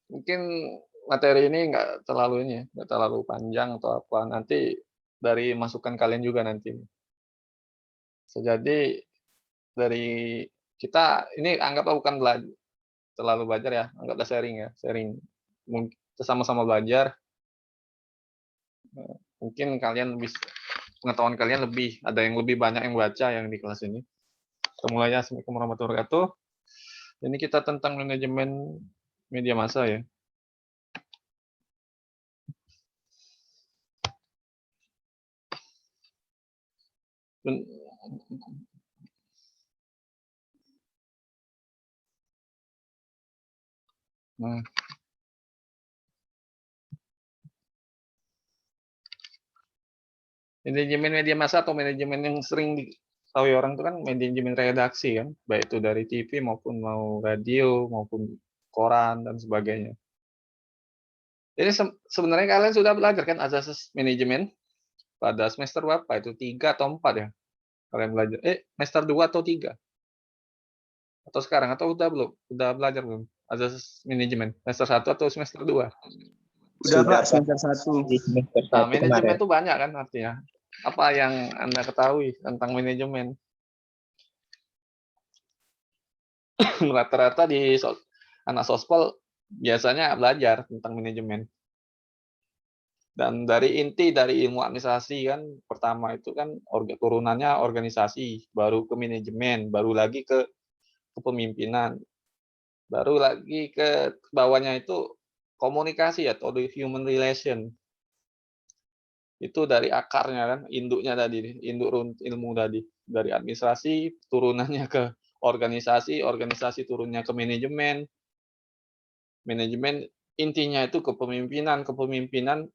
Mungkin materi ini nggak terlalu ini ya, nggak terlalu panjang atau apa, nanti dari masukan kalian juga nanti. Bisa jadi dari kita ini anggaplah bukan terlalu belajar ya, anggaplah sharing ya, sharing. Kita sama-sama belajar, mungkin kalian pengetahuan kalian lebih, ada yang lebih banyak yang baca yang di kelas ini. Kita mulai ya, Assalamualaikum warahmatullahi wabarakatuh. Ini kita tentang manajemen media massa ya. Nah, manajemen media massa atau manajemen yang sering diketahui orang itu kan manajemen redaksi kan, baik itu dari TV maupun mau radio maupun koran dan sebagainya. Jadi sebenarnya kalian sudah belajar kan azas manajemen pada semester berapa itu, 3 atau 4 ya kalian belajar? Semester 2 atau 3? Atau sekarang atau udah belum? Udah belajar belum azas manajemen semester 1 atau semester 2? Udah Pak, semester 1. Nah, manajemen itu banyak kan artinya. Apa yang Anda ketahui tentang manajemen? Rata-rata di anak sospol biasanya belajar tentang manajemen. Dan dari inti dari ilmu administrasi kan, pertama itu kan turunannya organisasi, baru ke manajemen, baru lagi ke kepemimpinan, baru lagi ke bawahnya itu komunikasi atau the human relation. Itu dari akarnya kan, induknya tadi, induk ilmu tadi. Dari administrasi, turunannya ke organisasi, organisasi turunnya ke manajemen, manajemen intinya itu kepemimpinan, kepemimpinan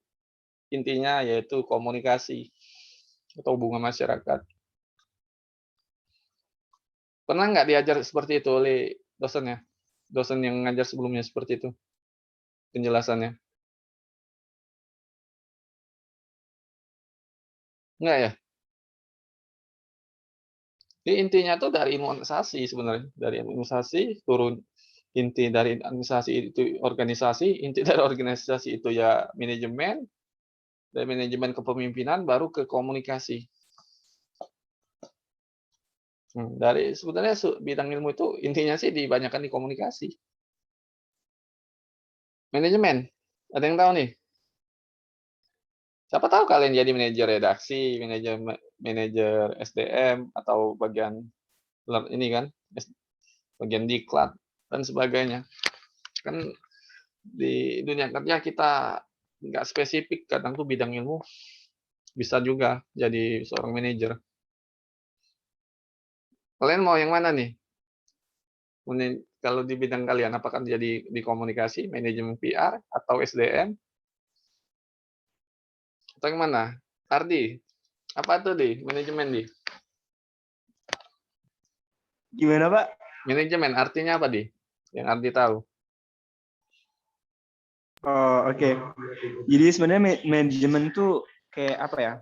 intinya yaitu komunikasi atau hubungan masyarakat. Pernah nggak diajar seperti itu oleh dosennya? Dosen yang ngajar sebelumnya seperti itu penjelasannya? Enggak ya? Jadi intinya tuh dari ilmu administrasi sebenarnya. Dari administrasi turun inti dari administrasi itu organisasi, inti dari organisasi itu ya manajemen, dari manajemen kepemimpinan baru ke komunikasi. Dari sebenarnya bidang ilmu itu intinya sih dibanyakan di komunikasi. Manajemen, ada yang tahu nih? Siapa tahu kalian jadi manajer redaksi, manajer SDM atau bagian ini kan, bagian diklat dan sebagainya. Kan di dunia kerja kita nggak spesifik, kadang tuh bidang ilmu bisa juga jadi seorang manajer. Kalian mau yang mana nih? Kalau di bidang kalian, apakah jadi di komunikasi, manajemen PR, atau SDM? Atau yang mana? Ardi, apa tuh di manajemen di? Gimana Pak? Manajemen artinya apa di? Yang Ardi tahu? Oh, oke. Jadi sebenarnya manajemen tuh kayak apa ya?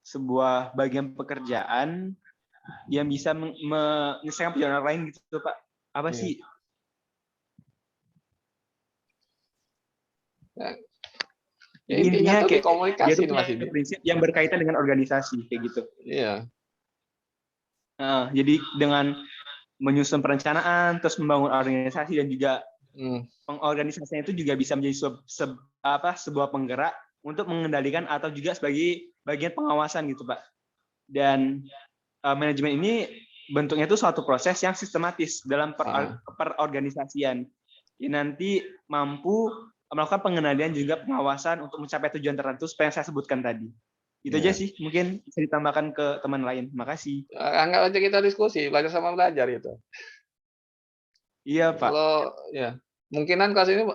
Sebuah bagian pekerjaan yang bisa menyelesaikan perjalanan lain gitu Pak. Apa sih? Ya, Jadi intinya intinya tuh di kayak dia komunikasi tuh punya masih. prinsip yang berkaitan dengan organisasi kayak gitu. Iya. Jadi dengan menyusun perencanaan, terus membangun organisasi dan juga pengorganisasinya itu juga bisa menjadi sebuah penggerak untuk mengendalikan atau juga sebagai bagian pengawasan gitu Pak. Dan manajemen ini bentuknya itu suatu proses yang sistematis dalam perorganisasian. Yang nanti mampu melakukan pengendalian juga pengawasan untuk mencapai tujuan tertentu seperti yang saya sebutkan tadi. Itu aja sih, mungkin bisa ditambahkan ke teman lain. Makasih. Anggap aja kita diskusi, belajar sama belajar gitu. Iya, Pak. Kalau ya, mungkinan kelas ini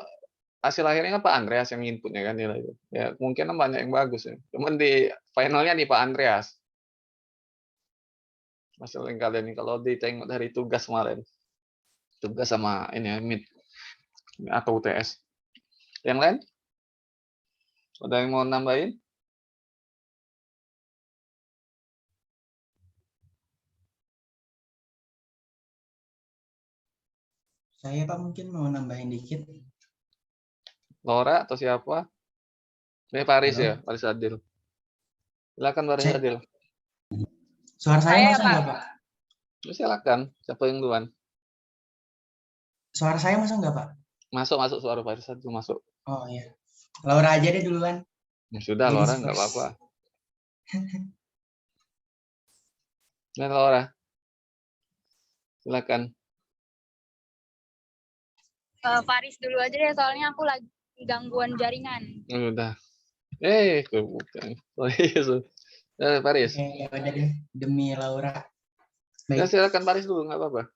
hasil akhirnya Pak Andreas yang inputnya kan nilai itu. Ya, mungkin banyak yang bagus ya. Cuman di finalnya di Pak Andreas. Masalah yang kalian ini kalau ditengok dari tugas kemarin. Tugas sama ini ya, mid atau UTS. Yang lain? Ada yang mau nambahin? Saya Pak mungkin mau nambahin dikit. Laura atau siapa? Ini Paris Halo? ya, Paris Adil. Silakan Paris Adil. Suara saya masuk nggak Pak? Silakan, siapa yang duluan? Suara saya masuk nggak Pak? Masuk suara Paris Adil masuk. Oh iya. Laura aja deh duluan. Ya sudah, Ladies Laura nggak first. apa-apa. Nah, Laura. Silakan. Paris dulu aja deh, soalnya aku lagi gangguan jaringan. Udah. Bukan. Paris. Oke, ya udah deh demi Laura. Ya, Baik. silakan Paris dulu, nggak apa-apa.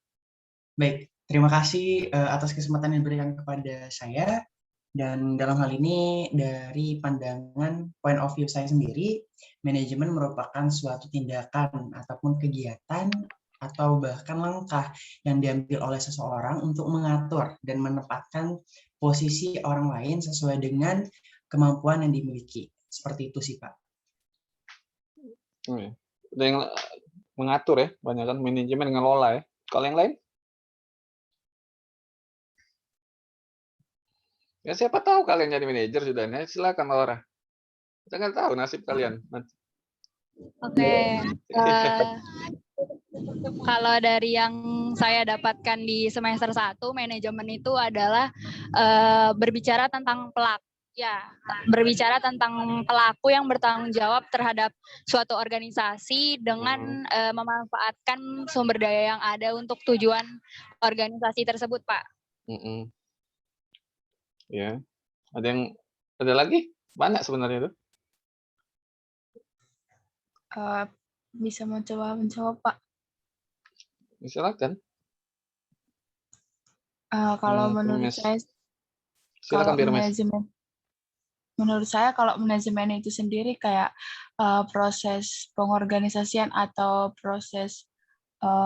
Baik, terima kasih atas kesempatan yang diberikan kepada saya. Dan dalam hal ini dari pandangan point of view saya sendiri, manajemen merupakan suatu tindakan ataupun kegiatan atau bahkan langkah yang diambil oleh seseorang untuk mengatur dan menempatkan posisi orang lain sesuai dengan kemampuan yang dimiliki. Seperti itu sih Pak. Ada yang mengatur ya, banyak kan manajemen ngelola ya. Kalau yang lain? Ya siapa tahu kalian jadi manajer sudah. Ya, silakan Laura. Kita kan tahu nasib kalian. Oke. Kalau dari yang saya dapatkan di semester 1, manajemen itu adalah berbicara tentang pelaku. Ya, berbicara tentang pelaku yang bertanggung jawab terhadap suatu organisasi dengan memanfaatkan sumber daya yang ada untuk tujuan organisasi tersebut, Pak. Ya, ada lagi? Banyak sebenarnya itu. Bisa mencoba, Pak. Silakan. Kalau menurut saya, silakan kalau menurut saya kalau manajemen itu sendiri kayak proses pengorganisasian atau proses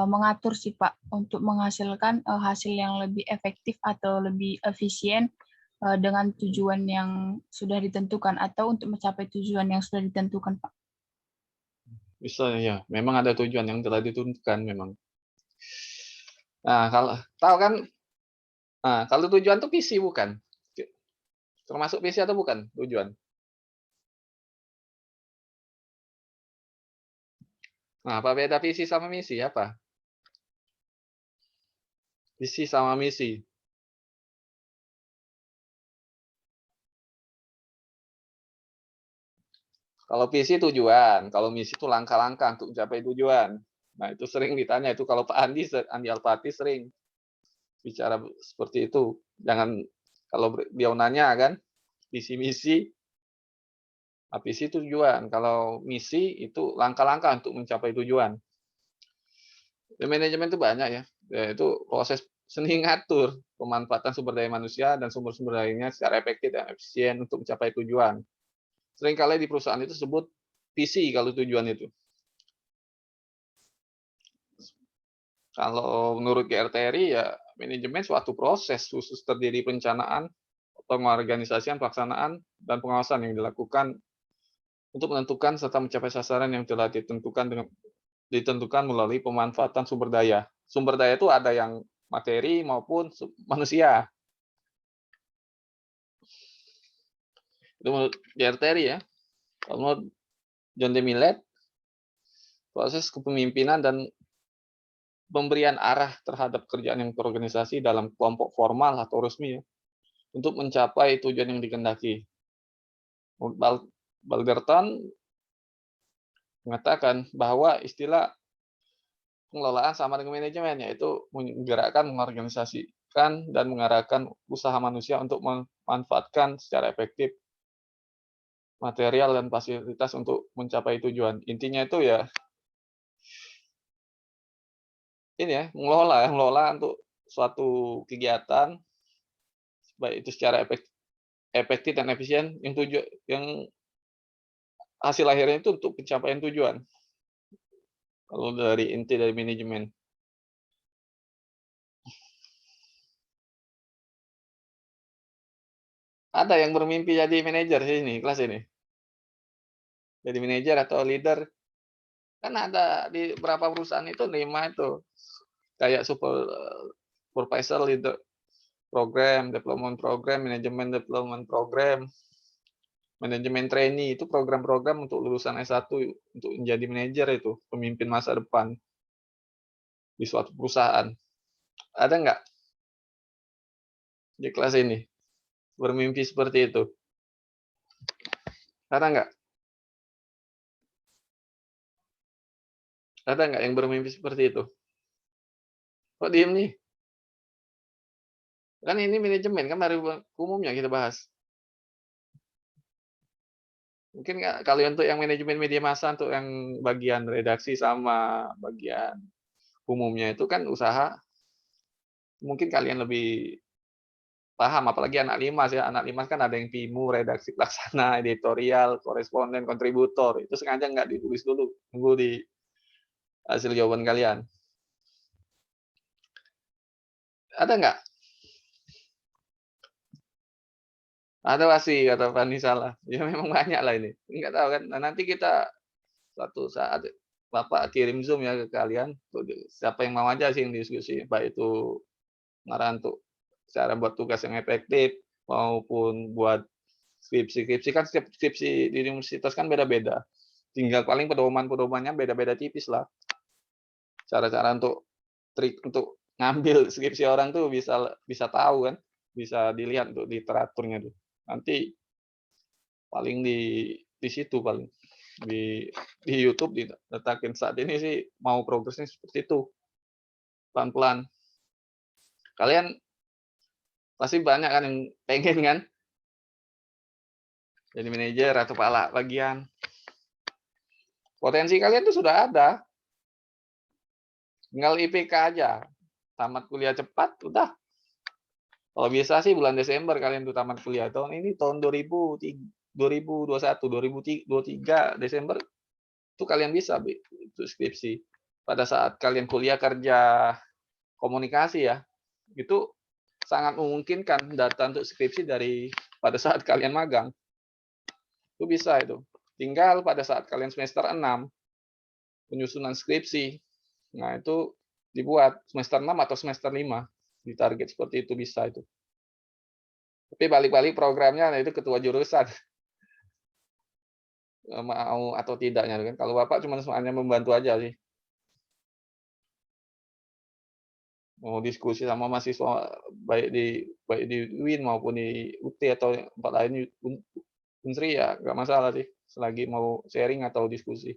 mengatur sih Pak untuk menghasilkan hasil yang lebih efektif atau lebih efisien dengan tujuan yang sudah ditentukan atau untuk mencapai tujuan yang sudah ditentukan Pak. Bisa ya, memang ada tujuan yang telah ditentukan memang. Nah, kalau tahu kan, kalau tujuan itu visi bukan? Termasuk visi atau bukan tujuan? Nah, apa beda visi sama misi? Apa? Visi sama misi. Kalau visi tujuan, kalau misi itu langkah-langkah untuk mencapai tujuan. Nah, itu sering ditanya itu kalau Pak Andi Alpati sering bicara seperti itu. Jangan kalau dia nanya kan, visi misi, visi tujuan. Kalau misi itu langkah-langkah untuk mencapai tujuan. Dan manajemen itu banyak ya. Itu proses seni ngatur pemanfaatan sumber daya manusia dan sumber-sumber lainnya secara efektif dan efisien untuk mencapai tujuan. Seringkali di perusahaan itu sebut visi kalau tujuan itu. Kalau menurut GRTRI ya manajemen suatu proses khusus terdiri perencanaan, pengorganisasian, pelaksanaan, dan pengawasan yang dilakukan untuk menentukan serta mencapai sasaran yang telah ditentukan melalui pemanfaatan sumber daya. Sumber daya itu ada yang materi maupun manusia. Itu menurut GRTRI ya. Kalau menurut John D. Millet, proses kepemimpinan dan pemberian arah terhadap kerjaan yang terorganisasi dalam kelompok formal atau resmi ya, untuk mencapai tujuan yang dikehendaki. Balderton mengatakan bahwa istilah pengelolaan sama dengan manajemen, yaitu menggerakkan, mengorganisasikan, dan mengarahkan usaha manusia untuk memanfaatkan secara efektif material dan fasilitas untuk mencapai tujuan. Intinya itu ya ini ya, mengelola untuk suatu kegiatan baik itu secara efektif dan efisien yang hasil akhirnya itu untuk pencapaian tujuan. Kalau dari inti dari manajemen. Ada yang bermimpi jadi manajer sini, kelas ini? Jadi manajer atau leader? Kan ada di beberapa perusahaan itu nerima itu. Kayak supervisor, leader, program, development program, manajemen development program, manajemen trainee, itu program-program untuk lulusan S1 untuk menjadi manajer itu, pemimpin masa depan di suatu perusahaan. Ada nggak di kelas ini bermimpi seperti itu? Ada nggak? Ada nggak yang bermimpi seperti itu? Kok diem nih? Kan ini manajemen, kan baru umumnya kita bahas. Mungkin nggak, kalau untuk yang manajemen media massa, untuk yang bagian redaksi sama bagian umumnya itu kan usaha, mungkin kalian lebih paham, apalagi anak limas ya. Anak limas kan ada yang timu, redaksi pelaksana, editorial, koresponden, kontributor. Itu sengaja nggak ditulis dulu, tunggu di hasil jawaban kalian. Ada nggak? Ada pasti, kata Fani salah. Ya memang banyak lah ini. Nggak tahu kan. Nah, nanti kita suatu saat Bapak kirim Zoom ya ke kalian. Siapa yang mau aja sih yang diskusi. Baik itu ngarah untuk cara buat tugas yang efektif maupun buat skripsi. Skripsi kan setiap skripsi di universitas kan beda-beda. Tinggal paling pedoman-pedomannya beda-beda tipis lah. Cara-cara untuk trik untuk ngambil skripsi orang tuh bisa tahu kan. Bisa dilihat untuk literaturnya tuh. Nanti paling di situ paling di YouTube diletakin. Saat ini sih mau progresnya seperti itu, pelan-pelan. Kalian pasti banyak kan yang pengen kan jadi manajer atau kepala bagian. Potensi kalian tuh sudah ada, tinggal IPK aja, tamat kuliah cepat udah. Kalau biasa sih bulan Desember kalian tuh tamat kuliah. Tahun ini tahun 2021, 2023 Desember itu kalian bisa itu skripsi. Pada saat kalian kuliah kerja komunikasi ya, itu sangat memungkinkan data untuk skripsi dari pada saat kalian magang. Itu bisa itu. Tinggal pada saat kalian semester 6 penyusunan skripsi. Nah, itu dibuat semester 6 atau semester 5. Ditarget seperti itu bisa itu. Tapi balik-balik programnya nah itu ketua jurusan. Mau atau tidaknya kan. Kalau Bapak cuma hanya membantu aja sih. Mau diskusi sama mahasiswa baik di UIN maupun di UT atau tempat lain Unsri ya nggak masalah sih selagi mau sharing atau diskusi.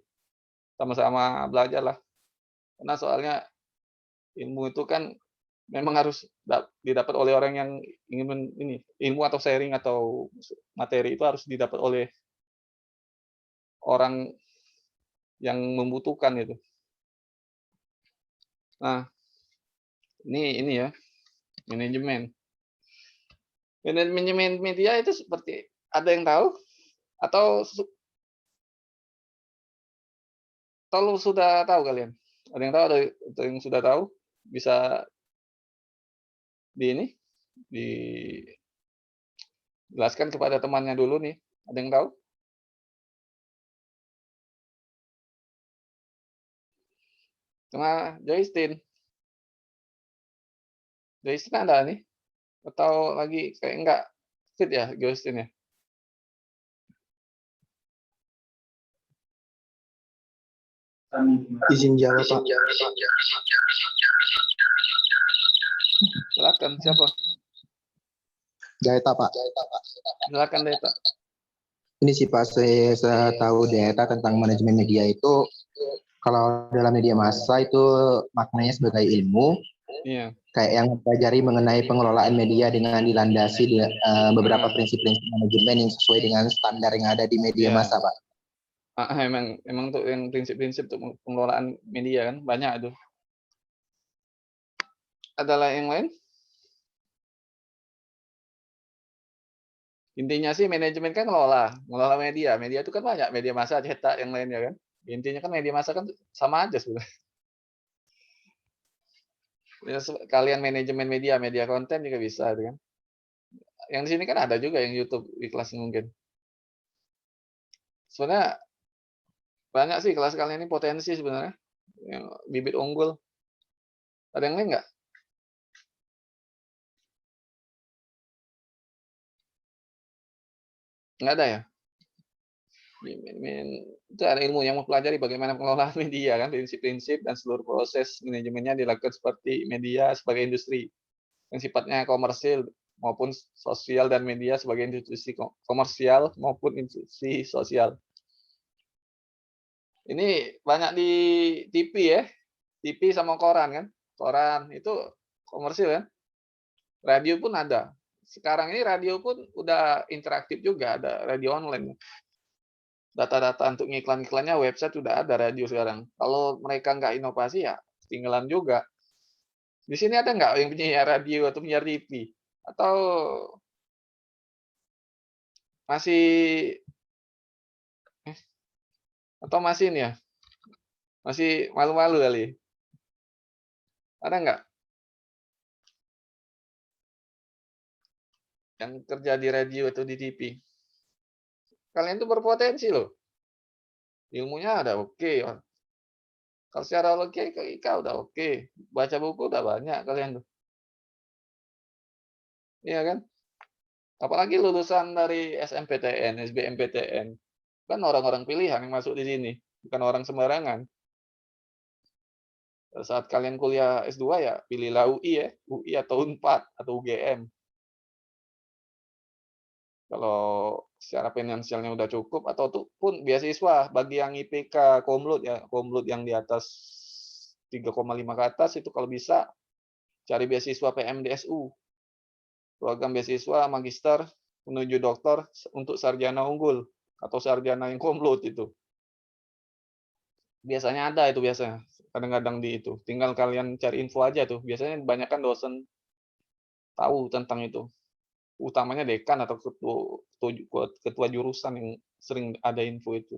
Sama-sama belajar lah. Karena soalnya ilmu itu kan memang harus didapat oleh orang yang ingin ini, ilmu atau sharing atau materi itu harus didapat oleh orang yang membutuhkan itu. Nah, ini ya, manajemen. Manajemen media itu seperti ada yang tahu atau sudah tahu kalian? Ada yang tahu, ada yang sudah tahu? Bisa dijelaskan kepada temannya dulu nih. Ada yang tahu? Sama Joycelyn. Joycelyn ada nih? Atau lagi kayak enggak fit ya Joycelyn ya? Izin jawab, Pak. Silakan, siapa? Data, Pak. Silakan Deta. Ini sih Pak, saya tahu data tentang manajemen media itu, kalau dalam media massa itu maknanya sebagai ilmu, Iya. kayak yang mempelajari mengenai pengelolaan media dengan dilandasi beberapa prinsip-prinsip manajemen yang sesuai dengan standar yang ada di media massa, Pak. Emang tuh yang prinsip-prinsip untuk pengelolaan media kan banyak itu. Adalah yang lain? Intinya sih manajemen kan ngelola media. Media itu kan banyak, media massa, cetak, yang lainnya kan. Intinya kan media massa kan sama aja sebenarnya. Ya, kalian manajemen media konten juga bisa itu kan. Yang di sini kan ada juga yang YouTube di kelas mungkin. Sebenarnya banyak sih kelas kalian ini potensi sebenarnya. Yang bibit unggul. Ada yang lain nggak? Nggak ada ya? Itu ada ilmu yang mempelajari bagaimana pengelolaan media kan, prinsip-prinsip dan seluruh proses manajemennya dilakukan seperti media sebagai industri yang sifatnya komersil maupun sosial dan media sebagai institusi komersial maupun institusi sosial. Ini banyak di TV ya, TV sama koran kan. Koran itu komersil kan. Radio pun ada. Sekarang ini radio pun udah interaktif juga, ada radio online. Data-data untuk iklan-iklannya website sudah ada radio sekarang. Kalau mereka nggak inovasi ya ketinggalan juga. Di sini ada nggak yang penyiar radio atau penyiar TV? Masih atau masih ini ya? Masih malu-malu kali? Ada nggak? Yang kerja di radio atau di TV? Kalian tuh berpotensi loh. Ilmunya ada oke. Kalau secara logika udah oke. Baca buku udah banyak kalian tuh. Iya kan? Apalagi lulusan dari SMPTN, SBMPTN. Kan orang-orang pilihan yang masuk di sini, bukan orang sembarangan. Saat kalian kuliah S2 ya pilihlah UI ya, UI atau Unpad atau UGM. Kalau secara finansialnya udah cukup atau pun beasiswa bagi yang IPK Komlut ya, Komlut yang di atas 3,5 ke atas itu kalau bisa cari beasiswa PMDSU. Program beasiswa magister menuju doktor untuk sarjana unggul atau sarjana yang Komlut itu. Biasanya ada itu biasanya. Kadang-kadang di itu. Tinggal kalian cari info aja tuh. Biasanya kebanyakan dosen tahu tentang itu. Utamanya dekan atau ketua jurusan yang sering ada info itu.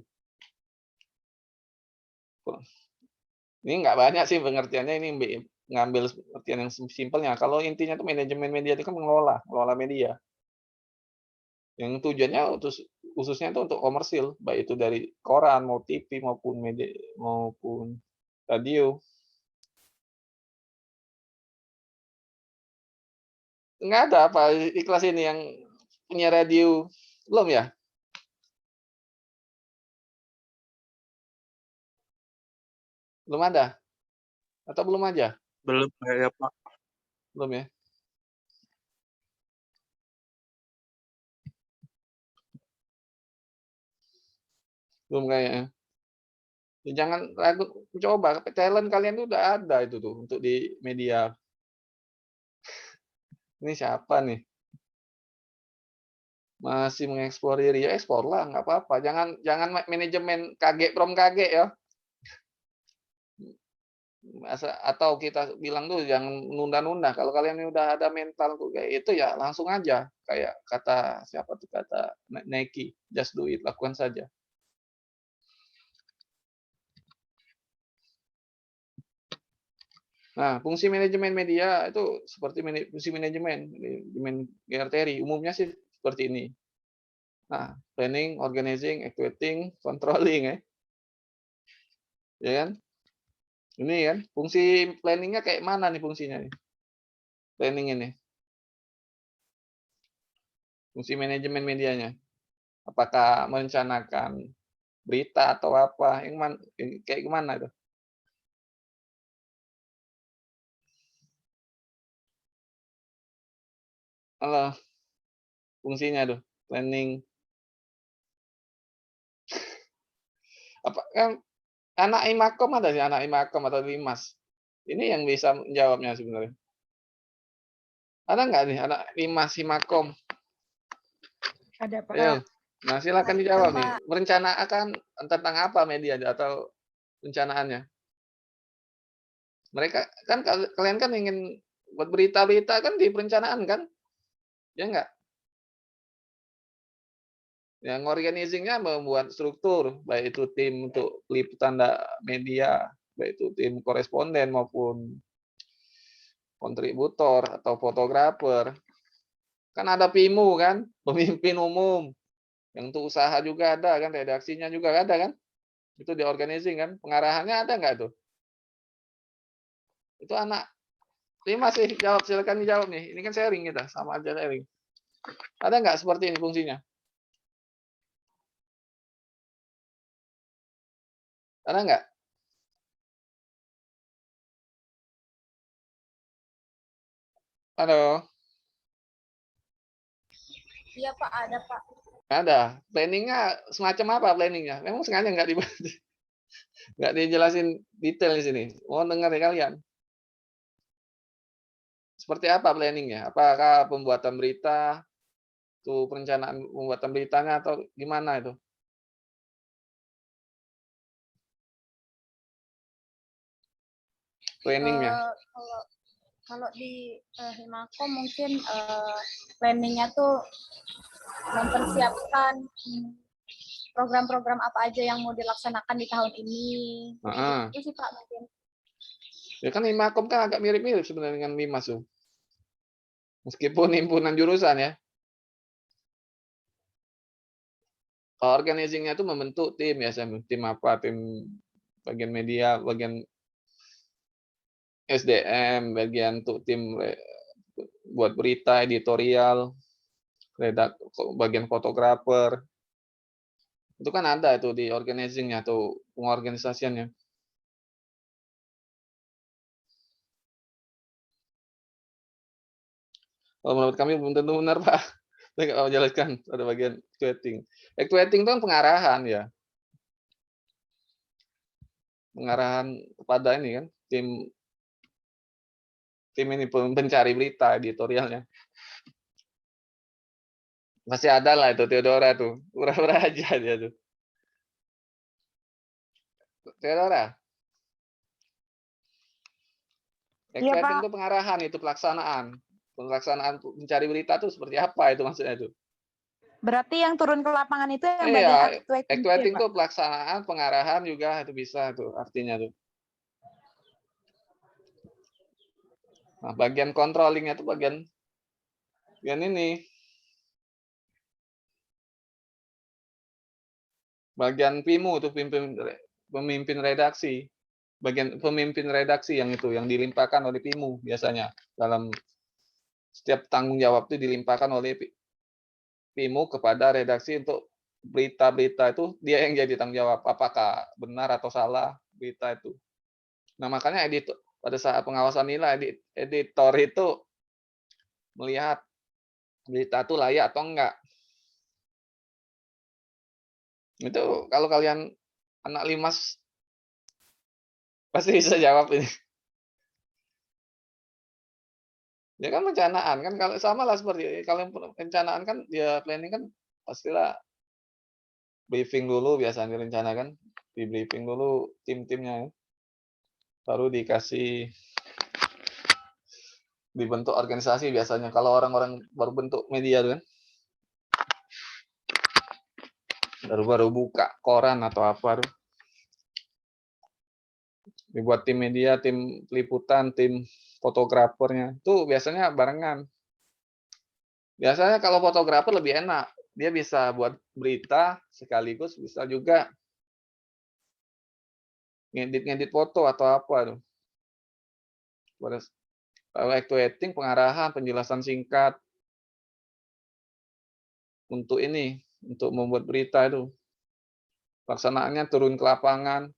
Ini nggak banyak sih pengertiannya, ini ngambil pengertian yang simpelnya. Kalau intinya tuh manajemen media itu kan mengelola media. Yang tujuannya khususnya itu untuk komersil, baik itu dari koran, mau TV maupun media maupun radio. Nggak ada apa di kelas ini yang punya radio belum ya? Belum ada? Atau belum aja? Belum ya, Pak. Belum ya? Belum kayaknya. Ya, jangan ragu, coba talent kalian tuh udah ada itu tuh untuk di media. Ini siapa nih? Masih mengeksplor diri, ya ekspor lah, nggak apa-apa. Jangan manajemen kaget prom kaget ya. Atau kita bilang tuh jangan nunda-nunda. Kalau kalian udah ada mental tuh kayak itu ya langsung aja. Kayak kata siapa tuh kata Nike, just do it, lakukan saja. Nah, fungsi manajemen media itu seperti fungsi manajemen geometri umumnya sih seperti ini. Nah, planning, organizing, evaluating, controlling ya. Ya kan? Ini kan fungsi planningnya kayak mana nih fungsinya nih? Planning ini. Fungsi manajemen medianya. Apakah merencanakan berita atau apa? Kayak gimana itu? Halo, fungsinya tuh planning. Apa kan anak Imakom ada sih, anak Imakom atau Limas. Ini yang bisa menjawabnya sebenarnya. Ada nggak nih anak Limas Imakom? Ada, Pak. Ayo. Nah, silakan dijawab nih. Merencanakan tentang apa media atau rencanaannya? Mereka kan kalian kan ingin buat berita-berita kan di perencanaan kan? Ya enggak? Yang organizing-nya membuat struktur, baik itu tim untuk peliputan media, baik itu tim koresponden maupun kontributor atau fotografer. Kan ada PIMU kan, pemimpin umum. Yang untuk usaha juga ada kan, redaksinya juga ada kan? Itu di organizing kan, pengarahannya ada nggak tuh? Itu anak 5 sih jawab, silakan dijawab nih. Ini kan sharing kita, sama aja sharing. Ada nggak seperti ini fungsinya? Ada nggak? Halo, Iya Pak, ada Pak. ada. Planningnya semacam apa planningnya? Memang sengaja nggak dijelasin detail di sini. Mau dengar ya kalian? Seperti apa planningnya? Apakah pembuatan berita, tuh perencanaan pembuatan beritanya atau gimana itu? Planningnya. Kalau kalau di Himakom mungkin planningnya tuh mempersiapkan program-program apa aja yang mau dilaksanakan di tahun ini. Itu sih Pak mungkin. Ya kan Himakom kan agak mirip-mirip sebenarnya dengan Limas tuh. Meskipun himpunan jurusan ya. Organizingnya itu membentuk tim ya, tim apa? Tim bagian media, bagian SDM, bagian untuk tim buat berita, editorial, bagian fotografer. Itu kan ada itu di organizingnya atau pengorganisasiannya. Kalau menurut kami belum tentu benar, Pak. Saya nggak mau jelaskan pada bagian actuating. Actuating itu kan pengarahan ya. Pengarahan kepada ini kan, tim ini pencari berita editorialnya. Masih ada lah itu Theodora tuh. Pura-pura aja dia tuh. Theodora. Actuating itu pengarahan, itu pelaksanaan. Pelaksanaan mencari berita itu seperti apa itu maksudnya itu? Berarti yang turun ke lapangan itu yang Iya, bagian actuating ya, itu pelaksanaan, pengarahan juga itu bisa itu artinya tuh. Nah, bagian controllingnya itu bagian ini. Bagian PIMU tuh pemimpin redaksi. Bagian pemimpin redaksi yang itu yang dilimpahkan oleh PIMU biasanya dalam setiap tanggung jawab itu dilimpahkan oleh PIMU kepada redaksi untuk berita-berita itu dia yang jadi tanggung jawab apakah benar atau salah berita itu. Nah, makanya pada saat pengawasan nilai editor itu melihat berita itu layak atau enggak. Itu kalau kalian anak Limas pasti bisa jawab ini. Ya kan perencanaan kan kalau sama lah seperti kalau perencanaan kan ya planning kan pastilah briefing dulu biasanya direncanakan, di briefing dulu tim-timnya ya. Baru dibentuk organisasi biasanya kalau orang-orang baru bentuk media tuh kan. Baru buka koran atau apa tuh. Dibuat tim media, tim liputan, tim fotografernya. Itu biasanya barengan. Biasanya kalau fotografer lebih enak. Dia bisa buat berita sekaligus bisa juga ngedit foto atau apa tuh. Kalau actuating pengarahan, penjelasan singkat untuk ini, untuk membuat berita itu. Pelaksanaannya turun ke lapangan.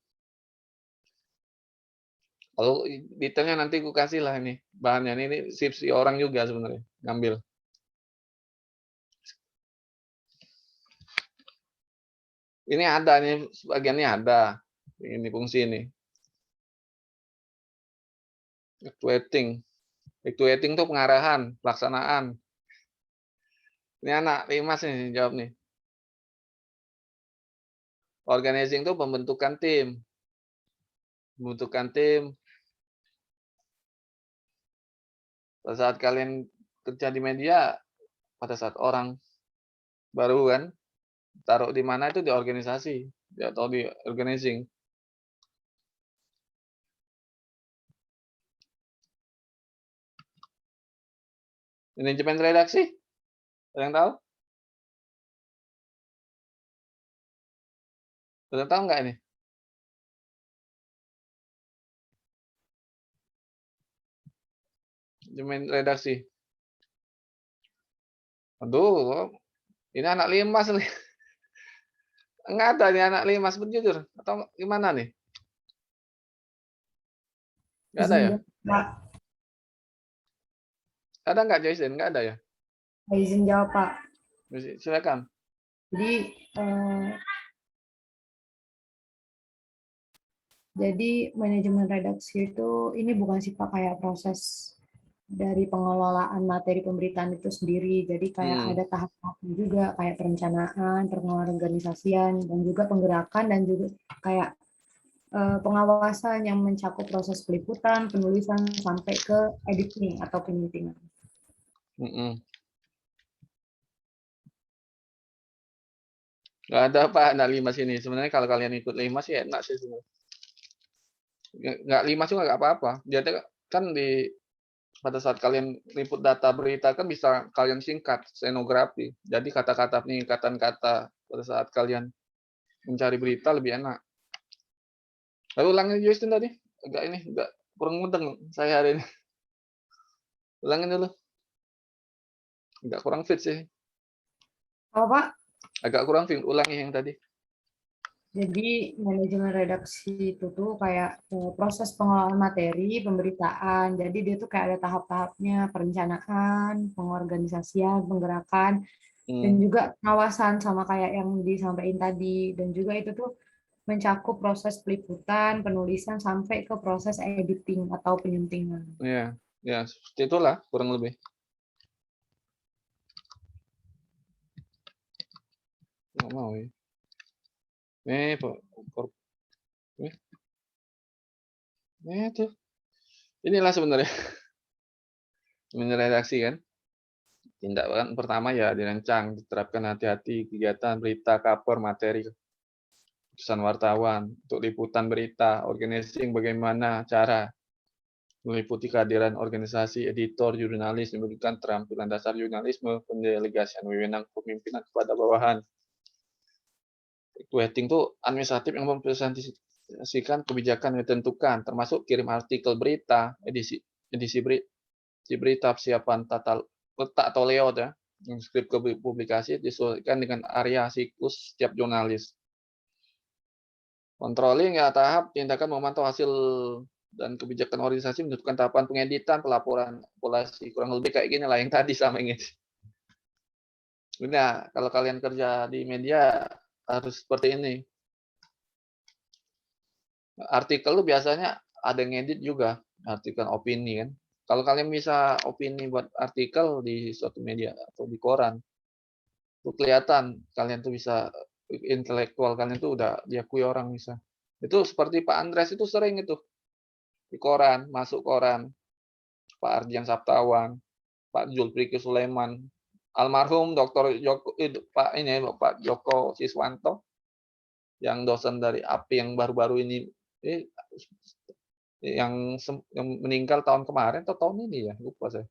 Kalau detailnya nanti aku kasih lah ini bahannya. Ini skripsi orang juga sebenarnya ngambil. Ini ada nih sebagiannya ada. Ini fungsi ini. Actuating itu pengarahan, pelaksanaan. Ini anak Limas nih jawab nih. Organizing itu pembentukan tim. Pembentukan tim. Pada saat kalian kerja di media, pada saat orang baru kan, taruh di mana itu di organisasi atau di organizing. Manajemen redaksi? Ada yang tahu? Ada yang tahu nggak ini? Manajemen redaksi. Aduh, ini anak Limas nih. Enggak ada nih anak Limas, jujur. Atau gimana nih? Nggak ada ya? Pak. Ada nggak Joyce? Nggak ada ya? Izin jawab, Pak. Silakan. Jadi manajemen redaksi itu ini bukan sih Pak kayak proses dari pengelolaan materi pemberitaan itu sendiri. Jadi kayak ada tahap-tahapnya juga kayak perencanaan, pengorganisasian, dan juga penggerakan dan juga kayak pengawasan yang mencakup proses peliputan, penulisan sampai ke editing atau penyuntingan. Nggak ada Pak, ada 5 sini. Sebenarnya kalau kalian ikut 5 sih enak sih sebenarnya. Nggak 5 juga nggak apa-apa. Jadi kan pada saat kalian liput data berita kan bisa kalian singkat scenografi. Jadi kata-kata peningkatan kata pada saat kalian mencari berita lebih enak. Lalu ulangin Justin tadi. Agak kurang mudeng saya hari ini. Ulangin dulu. Agak kurang fit sih. Apa Pak? Agak kurang fit, ulangi yang tadi. Jadi manajemen redaksi itu tuh kayak proses pengelolaan materi, pemberitaan. Jadi dia tuh kayak ada tahap-tahapnya, perencanaan, pengorganisasian, penggerakan, dan juga pengawasan sama kayak yang disampaikan tadi. Dan juga itu tuh mencakup proses peliputan, penulisan, sampai ke proses editing atau penyuntingan. Iya, ya seperti itulah kurang lebih. Nggak mau ya. Tuh. Inilah sebenarnya redaksi kan. Tindakan pertama ya dirancang, diterapkan hati-hati kegiatan berita, kabar, materi, pesan wartawan, untuk liputan berita, organizing bagaimana cara meliputi kehadiran organisasi, editor, jurnalis, memberikan terampilan dasar jurnalisme, pendelegasian wewenang kepemimpinan kepada bawahan. Equating itu administratif yang mempresentasikan kebijakan yang ditentukan, termasuk kirim artikel berita, edisi berita, persiapan tata letak atau layout ya, skrip ke publikasi disesuaikan dengan area siklus setiap jurnalis. Controlling ya tahap tindakan memantau hasil dan kebijakan organisasi menentukan tahapan pengeditan, pelaporan, populasi, kurang lebih kayak gini lah yang tadi sama ini. Nah, kalau kalian kerja di media harus seperti ini. Artikel lu biasanya ada yang edit juga, artikel opini kan. Kalau kalian bisa opini buat artikel di suatu media atau di koran, itu kelihatan kalian tuh bisa intelektual kalian tuh udah diakui orang bisa. Itu seperti Pak Andres itu sering itu di koran, masuk koran. Pak Ardian Saptawan, Pak Julpriki Sulaiman, almarhum Dr. Pak Joko Siswanto yang dosen dari API yang baru-baru ini yang meninggal tahun kemarin atau tahun ini ya, lupa saya.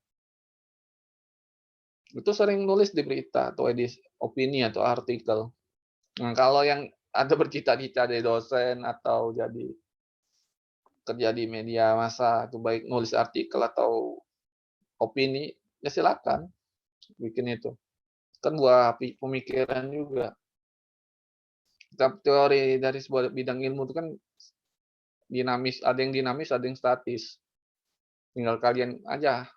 Itu sering nulis di berita atau edisi opini atau artikel. Nah, kalau yang ada bercita-cita jadi dosen atau jadi kerja di media massa, itu baik nulis artikel atau opini, ya silakan bikin itu. Kan buah pemikiran juga. Teori dari sebuah bidang ilmu itu kan dinamis, ada yang dinamis, ada yang statis. Tinggal kalian aja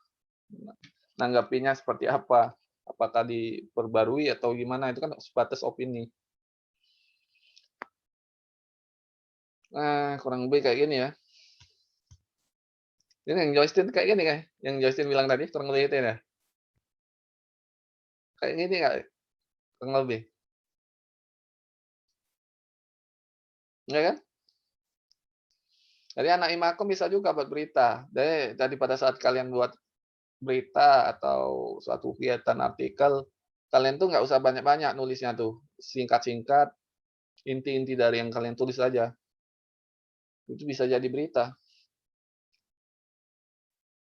nanggapinya seperti apa. Apakah diperbarui atau gimana, itu kan sebatas opini. Nah, kurang lebih kayak gini ya. Ini yang Justin kayak gini kan? Yang Justin bilang tadi, kurang lebih itu ya? Kayak gini nggak? Kurang lebih. Ya kan? Jadi anak Imakom bisa juga buat berita. Jadi pada saat kalian buat berita atau suatu kegiatan artikel, kalian tuh nggak usah banyak-banyak nulisnya tuh. Singkat-singkat, inti-inti dari yang kalian tulis saja. Itu bisa jadi berita.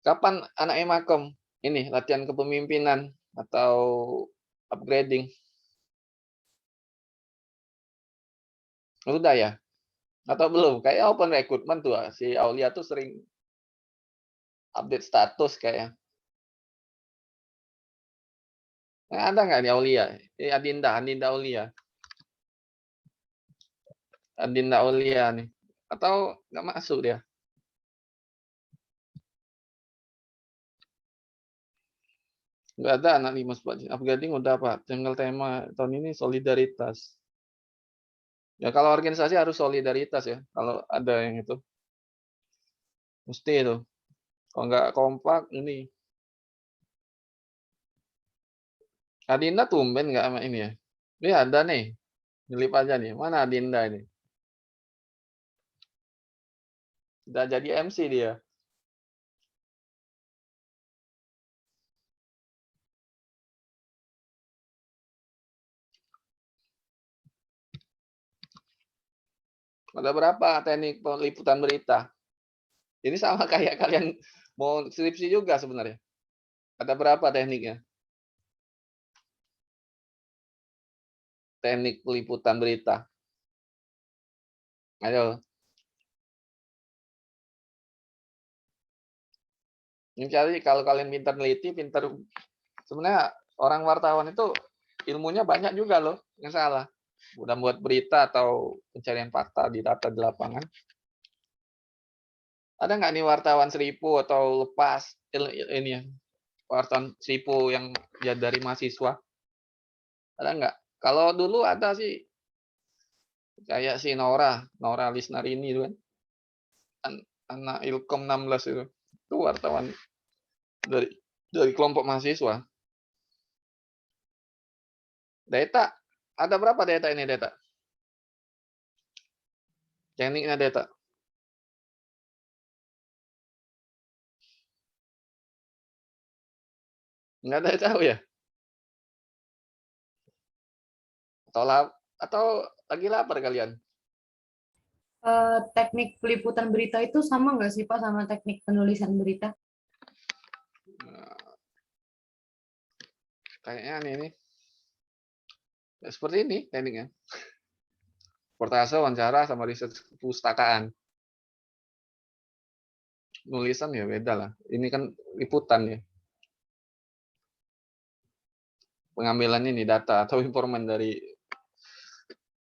Kapan anak Imakom ini latihan kepemimpinan atau upgrading? Udah ya? Atau belum? Kayak open recruitment tuh, si Aulia tuh sering update status kayaknya. Ada nggak nih Aulia? Adinda Aulia. Adinda Aulia nih. Atau nggak masuk dia? Nggak ada anak 5 upgrading udah Pak. Tinggal tema tahun ini solidaritas. Ya kalau organisasi harus solidaritas ya. Kalau ada yang itu. Mesti itu. Kalau nggak kompak ini. Adinda tumben nggak sama ini ya. Ini ada nih. Nyelip aja nih. Mana Adinda ini? Udah jadi MC dia. Ada berapa teknik peliputan berita? Ini sama kayak kalian mau skripsi juga sebenarnya. Ada berapa tekniknya? Teknik peliputan berita. Ayo. Ini cari kalau kalian pintar neliti, pintar sebenarnya orang wartawan itu ilmunya banyak juga loh, nggak salah. Udah buat berita atau pencarian fakta di data di lapangan. Ada nggak nih wartawan seripu atau lepas ini ya, wartawan seripu yang ya dari mahasiswa? Ada nggak? Kalau dulu ada sih, kayak si Nora Lisnarini itu kan, anak Ilkom 16 itu wartawan dari kelompok mahasiswa. Data, ada berapa data ini data? Tekniknya data. Nggak ada yang tahu ya? Atau lagi lapar kalian? Teknik peliputan berita itu sama nggak sih Pak sama teknik penulisan berita? Kayaknya ini. Seperti ini tekniknya. Reportase, wawancara, sama riset pustakaan. Nulisan ya beda lah. Ini kan liputan ya. Pengambilan ini data atau informan dari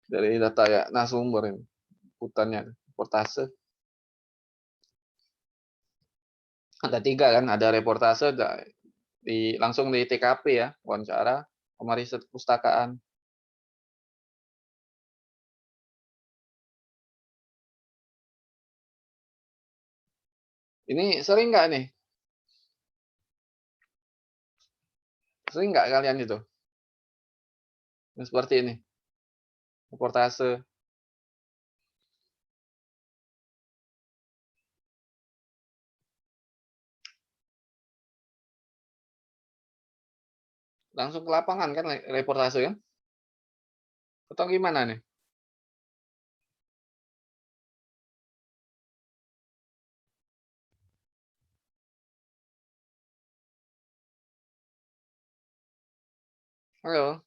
data ya, narasumber ini. Liputannya, reportase. Ada 3 kan, ada reportase langsung di TKP ya, wawancara, sama riset pustakaan. Ini sering nggak nih? Sering nggak kalian itu? Yang seperti ini. Reportase. Langsung ke lapangan kan reportase kan? Atau gimana nih? Halo?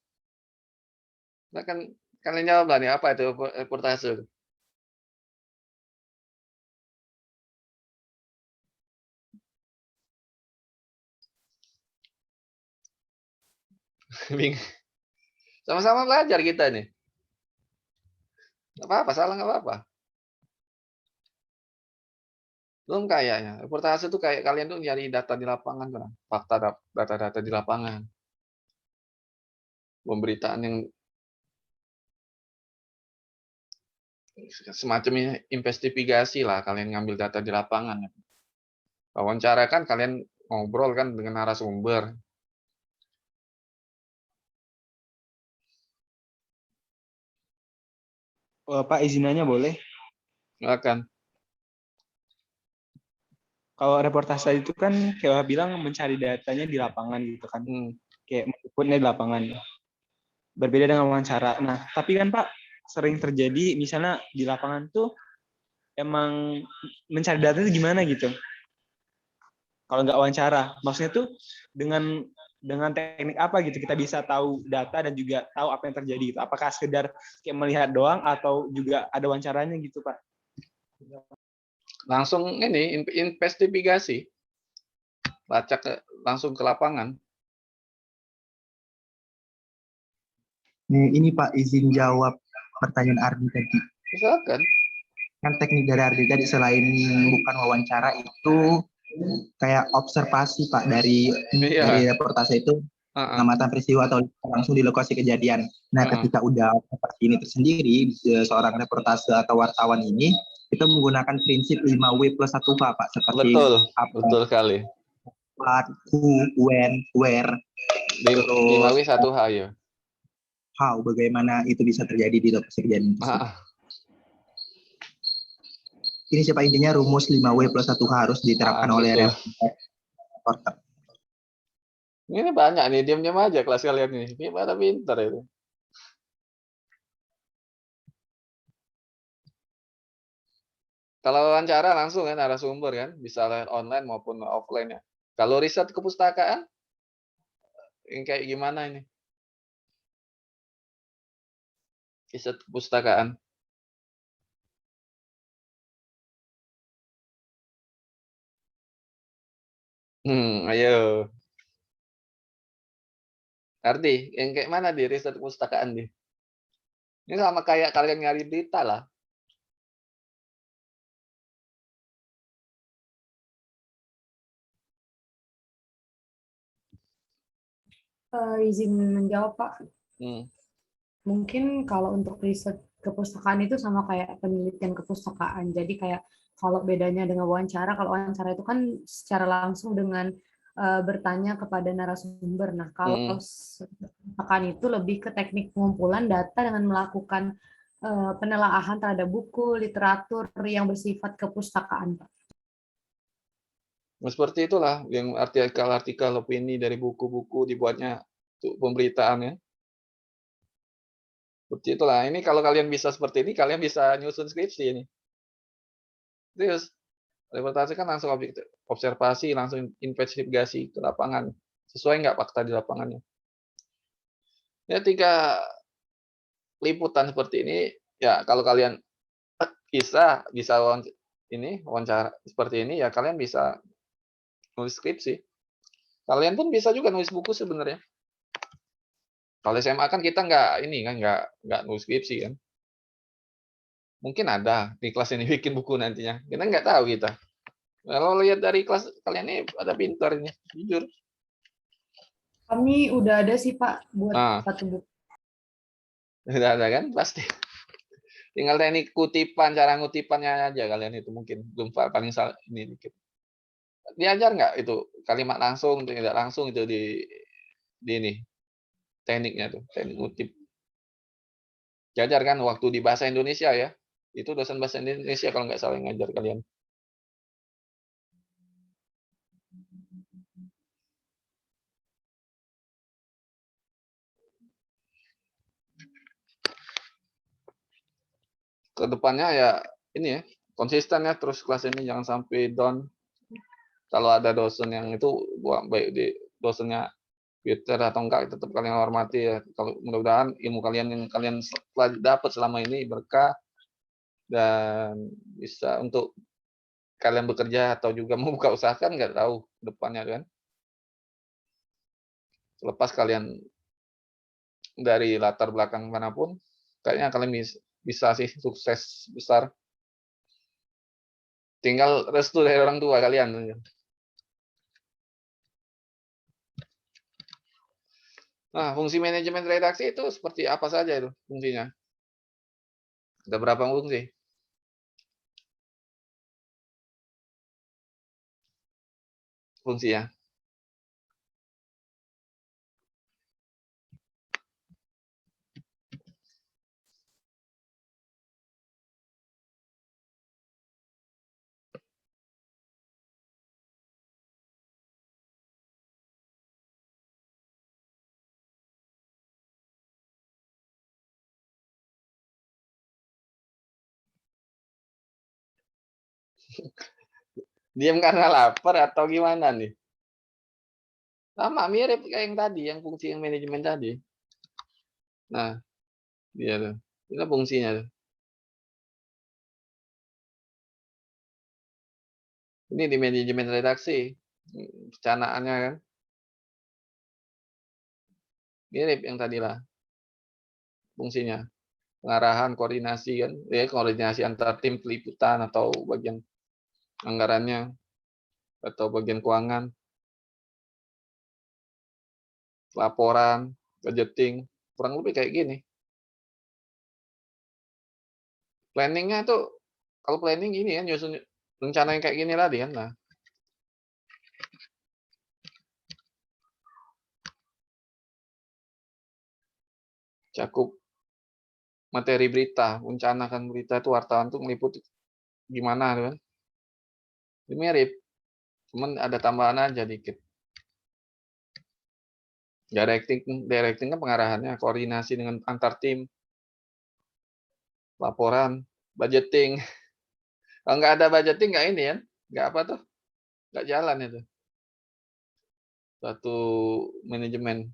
Nah, kan kalian jawab lah nih, apa itu reportase? Sama-sama belajar kita nih. Nggak apa-apa, salah nggak apa-apa. Belum kayaknya. Reportase itu kayak kalian tuh nyari data di lapangan kan. Fakta, data-data di lapangan. Pemberitaan yang semacam investigasi lah, kalian ngambil data di lapangan. Wawancara kan kalian ngobrol kan dengan narasumber. Pak, izinannya boleh? Silakan. Kalau reportase itu kan kayak bilang mencari datanya di lapangan gitu kan. Kayak meliputnya di lapangan. Berbeda dengan wawancara. Nah, tapi kan Pak, sering terjadi misalnya di lapangan tuh emang mencari data itu gimana gitu. Kalau nggak wawancara, maksudnya tuh dengan teknik apa gitu kita bisa tahu data dan juga tahu apa yang terjadi gitu. Apakah sekedar kayak melihat doang atau juga ada wawancaranya gitu, Pak? Langsung ini investigasi. Baca langsung ke lapangan. Ini Pak, izin jawab pertanyaan Ardi tadi. Silakan. Kan teknik dari Ardi tadi selain bukan wawancara itu kayak observasi Pak dari reportase itu, pengamatan peristiwa atau langsung di lokasi kejadian. Nah, ketika udah seperti ini tersendiri, seorang reportase atau wartawan ini kita menggunakan prinsip 5W+1H Pak, seperti betul sekali. What, who, when, where, 5W1H ya. How, bagaimana itu bisa terjadi di lokasi kejadian. Ini siapa intinya rumus 5W+1H harus diterapkan oleh reporter. Ini banyak nih, diam-diam aja kelas kalian nih. Ini pada pintar itu. Kalau wawancara langsung kan narasumber kan, bisa online maupun offline ya. Kalau riset kepustakaan, yang kayak gimana ini? Riset kepustakaan. Ayo. Arti, yang kayak mana di riset kepustakaan nih? Ini sama kayak kalian nyari berita lah. Izin menjawab Pak. Mungkin kalau untuk riset kepustakaan itu sama kayak penelitian kepustakaan. Jadi kayak kalau bedanya dengan wawancara, kalau wawancara itu kan secara langsung dengan bertanya kepada narasumber. Nah, kalau kepustakaan itu lebih ke teknik pengumpulan data dengan melakukan penelaahan terhadap buku, literatur yang bersifat kepustakaan, Pak. Nah, seperti itulah yang artikel-artikel opini dari buku-buku dibuatnya untuk pemberitaannya. Seperti itulah. Ini kalau kalian bisa seperti ini, kalian bisa nyusun skripsi ini. Terus, reportase kan langsung observasi, langsung investigasi ke lapangan. Sesuai nggak fakta di lapangannya? Ya, 3 liputan seperti ini, ya kalau kalian bisa wawancara seperti ini, ya kalian bisa nulis skripsi. Kalian pun bisa juga nulis buku sebenarnya. Kalau SMA kan kita nggak nulis skripsi kan. Mungkin ada di kelas ini bikin buku nantinya. Kita nggak tahu kita. Kalau lihat dari kelas kalian ini ada pintar ini, jujur. Kami udah ada sih Pak buat satu buku. Udah ada kan pasti. Tinggal teknik kutipan, cara ngutipannya aja kalian itu mungkin belum paling salah ini dikit. Diajar nggak itu kalimat langsung, tidak langsung itu di ini tekniknya tuh, teknik ngutip. Diajar kan waktu di bahasa Indonesia ya. Itu dosen bahasa Indonesia kalau nggak salah yang ngajar kalian. Kedepannya ya ini ya konsisten ya terus kelas ini jangan sampai down. Kalau ada dosen yang itu baik di dosennya Twitter atau enggak tetap kalian hormati ya. Kalau mudah-mudahan ilmu kalian yang kalian dapat selama ini berkah dan bisa untuk kalian bekerja atau juga mau buka usaha kan nggak tahu depannya kan. Selepas kalian dari latar belakang manapun, kayaknya kalian bisa sih sukses besar. Tinggal restu dari orang tua kalian. Nah, fungsi manajemen redaksi itu seperti apa saja itu fungsinya? Ada berapa fungsi? Fungsinya. Diam karena lapar atau gimana nih? Sama mirip kayak yang tadi, yang fungsi yang manajemen tadi. Nah, dia tuh. Itu fungsinya tuh. Ini di manajemen redaksi. Perencanaannya kan. Mirip yang tadi lah. Fungsinya. Pengarahan, koordinasi kan. Ya, koordinasi antar tim peliputan atau bagian anggarannya. atau bagian keuangan, laporan, budgeting, kurang lebih kayak gini. Planning-nya tuh, kalau planning ini ya, nyusun rencana yang kayak gini tadi kan. Nah, cakup materi berita, rencanakan berita itu wartawan tuh meliput gimana kan. Ini mirip, cuman ada tambahan aja dikit. Directing kan pengarahannya, koordinasi dengan antar tim, laporan, budgeting. Kalau nggak ada budgeting nggak ini ya, nggak apa tuh, nggak jalan itu. Satu manajemen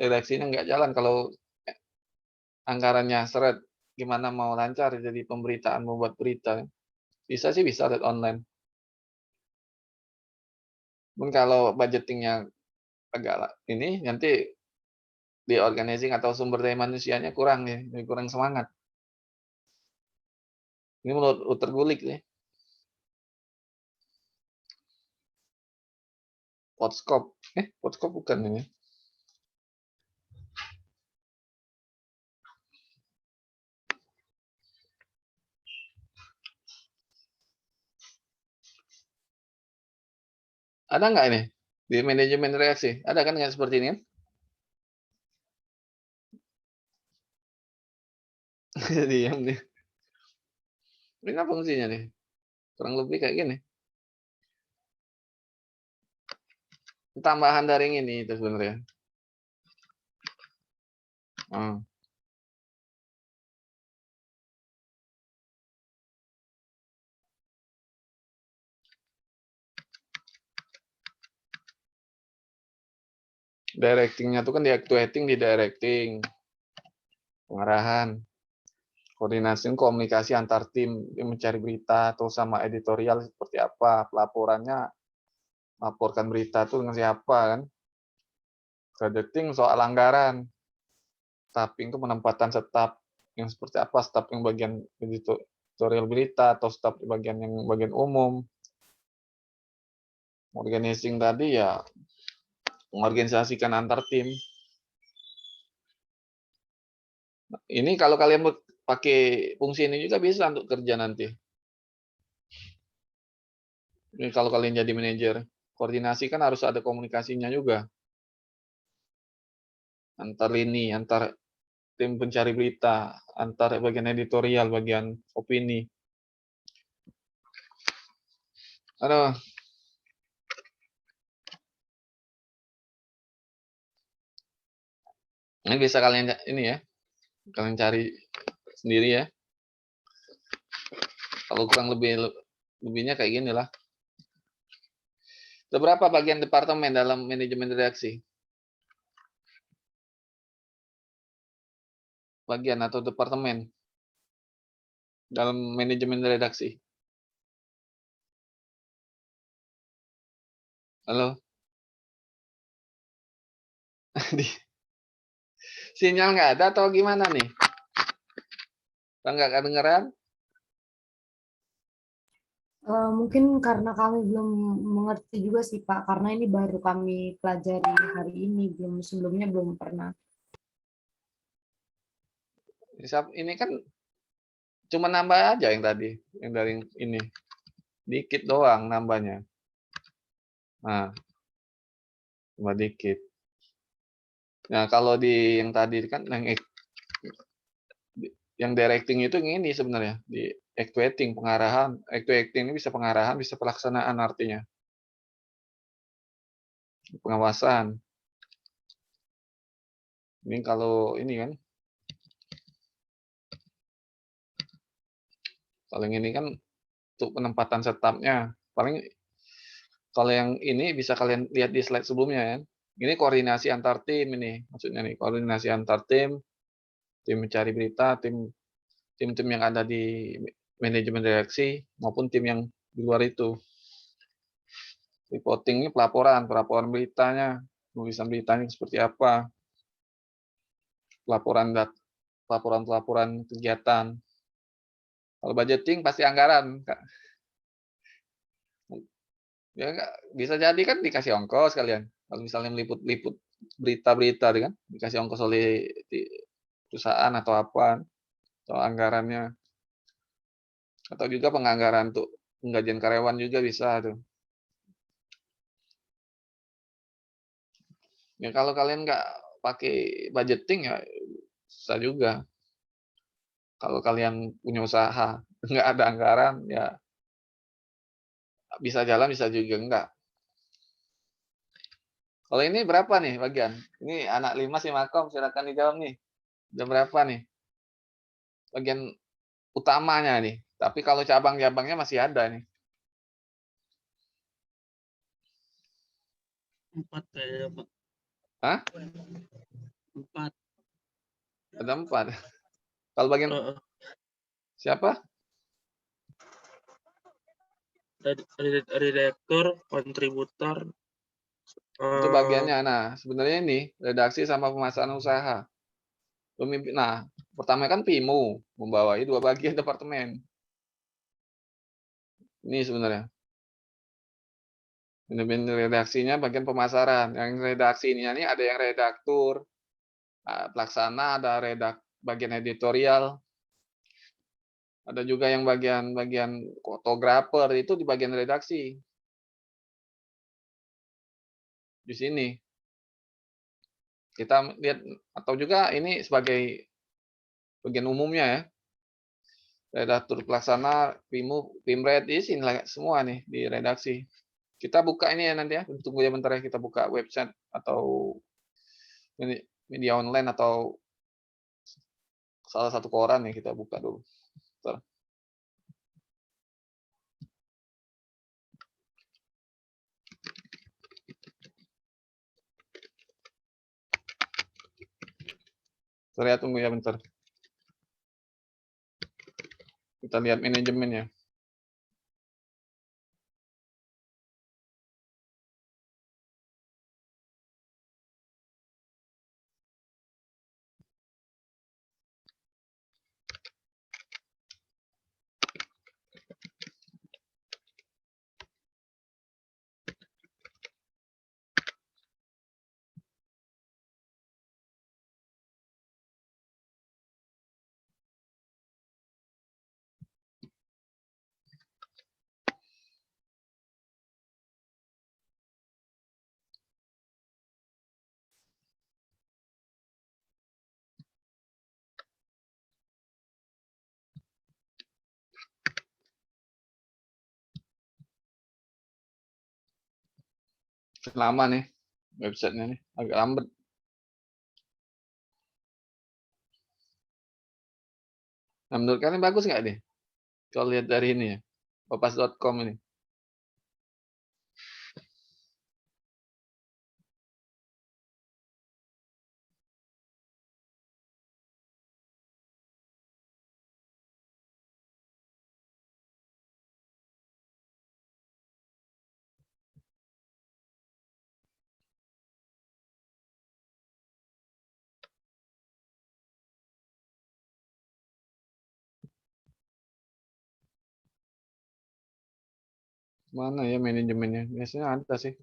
redaksinya nggak jalan kalau anggarannya seret. Gimana mau lancar jadi pemberitaan, membuat berita. Bisa sih bisa lihat online. Namun kalau budgetingnya agak ini, nanti di organizing atau sumber daya manusianya kurang ya, kurang semangat. Ini menurut tergulik nih. Podskop bukan ini. Ada nggak ini di manajemen reaksi? Ada kan nggak seperti ini kan? Diam nih. Ini apa fungsinya nih? Kurang lebih kayak gini. Tambahan dari ini itu sebenarnya. Directingnya tuh kan di actuating, di directing, pengarahan, koordinasi komunikasi antar tim, mencari berita atau sama editorial seperti apa, pelaporannya laporkan berita tuh dengan siapa kan, budgeting soal anggaran, staffing itu penempatan staf yang seperti apa, staf yang bagian editorial berita atau staf bagian yang bagian umum, organizing tadi ya mengorganisasikan antar tim. Ini kalau kalian pakai fungsi ini juga bisa untuk kerja nanti. Ini kalau kalian jadi manajer, koordinasi kan harus ada komunikasinya juga. Antar lini, antar tim pencari berita, antar bagian editorial, bagian opini. Aduh. Ini bisa kalian ini ya, kalian cari sendiri ya. Kalau kurang lebihnya kayak gini lah. Ada berapa bagian departemen dalam manajemen redaksi? Bagian atau departemen dalam manajemen redaksi? Halo? Sinyal nggak ada atau gimana nih? Nggak kedengeran? Mungkin karena kami belum mengerti juga sih Pak, karena ini baru kami pelajari hari ini, sebelumnya belum pernah. Ini kan cuma nambah aja yang tadi, yang dari ini. Dikit doang nambahnya. Nah, cuma dikit. Nah, kalau di yang tadi kan yang directing itu ini sebenarnya di actuating, pengarahan. Actuating ini bisa pengarahan, bisa pelaksanaan artinya. Pengawasan. Ini kalau ini kan. Paling ini kan untuk penempatan stafnya. Paling kalau yang ini bisa kalian lihat di slide sebelumnya ya. Ini koordinasi antar tim ini, maksudnya nih koordinasi antar tim mencari berita, tim-tim yang ada di manajemen redaksi maupun tim yang di luar itu. Reporting ini pelaporan beritanya, tulisan beritanya seperti apa, pelaporan kegiatan. Kalau budgeting pasti anggaran, Kak. Ya bisa jadi kan dikasih ongkos kalian. Kalau misalnya meliput-liput berita-berita kan, dikasih ongkos oleh perusahaan atau apa, atau anggarannya. Atau juga penganggaran untuk penggajian karyawan juga bisa tuh. Ya kalau kalian nggak pakai budgeting ya susah juga. Kalau kalian punya usaha, nggak ada anggaran, ya bisa jalan, bisa juga enggak. Kalau ini berapa nih bagian? Ini anak 5 sih Makom, silakan dijawab nih. Jam berapa nih? Bagian utamanya nih. Tapi kalau cabang-cabangnya masih ada nih. 4 kayaknya, Pak. Hah? 4. Ada 4. Kalau bagian siapa? Redaktur, kontributor. Itu bagiannya. Nah, sebenarnya ini redaksi sama pemasaran usaha. Pemimpin. Nah, pertama kan PIMU membawahi 2 bagian departemen. Ini sebenarnya. Manajemen redaksinya bagian pemasaran. Yang redaksi ini ada yang redaktur, pelaksana, ada bagian editorial, ada juga yang bagian fotografer, itu di bagian redaksi. Di sini. Kita lihat, atau juga ini sebagai bagian umumnya ya. Redaktur pelaksana, PIMU, PIMRED, di sini semua nih di redaksi. Kita buka ini ya nanti ya, tunggu ya bentar ya, kita buka website atau media online atau salah satu koran nih, kita buka dulu. Bentar. Saya tunggu ya bentar. Kita lihat manajemennya. Lama nih websitenya nih, agak lambat. Nah, menurut kalian bagus nggak nih? Kalau lihat dari ini ya, Kompas.com ini. Mana ya manajemennya? Biasanya ada sih.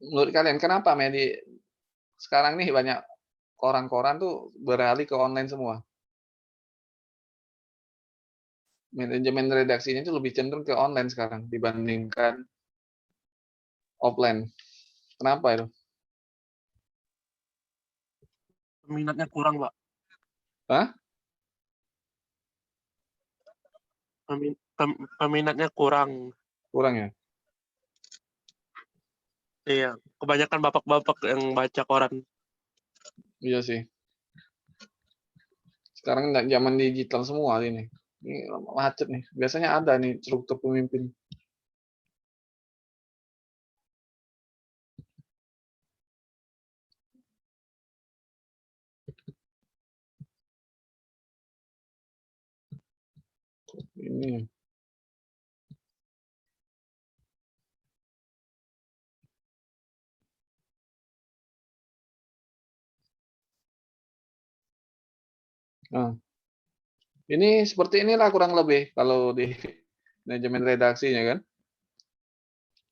Menurut kalian kenapa sekarang nih banyak koran-koran tuh beralih ke online semua? Manajemen redaksinya itu lebih cenderung ke online sekarang dibandingkan offline. Kenapa itu? Peminatnya kurang, Pak. Hah? Peminatnya kurang. Kurang ya? Iya, kebanyakan bapak-bapak yang baca koran. Iya sih. Sekarang nggak zaman digital semua ini. Ini macet nih. Biasanya ada nih struktur pemimpin. Hmm. Nah, ini seperti inilah kurang lebih kalau di manajemen redaksinya kan.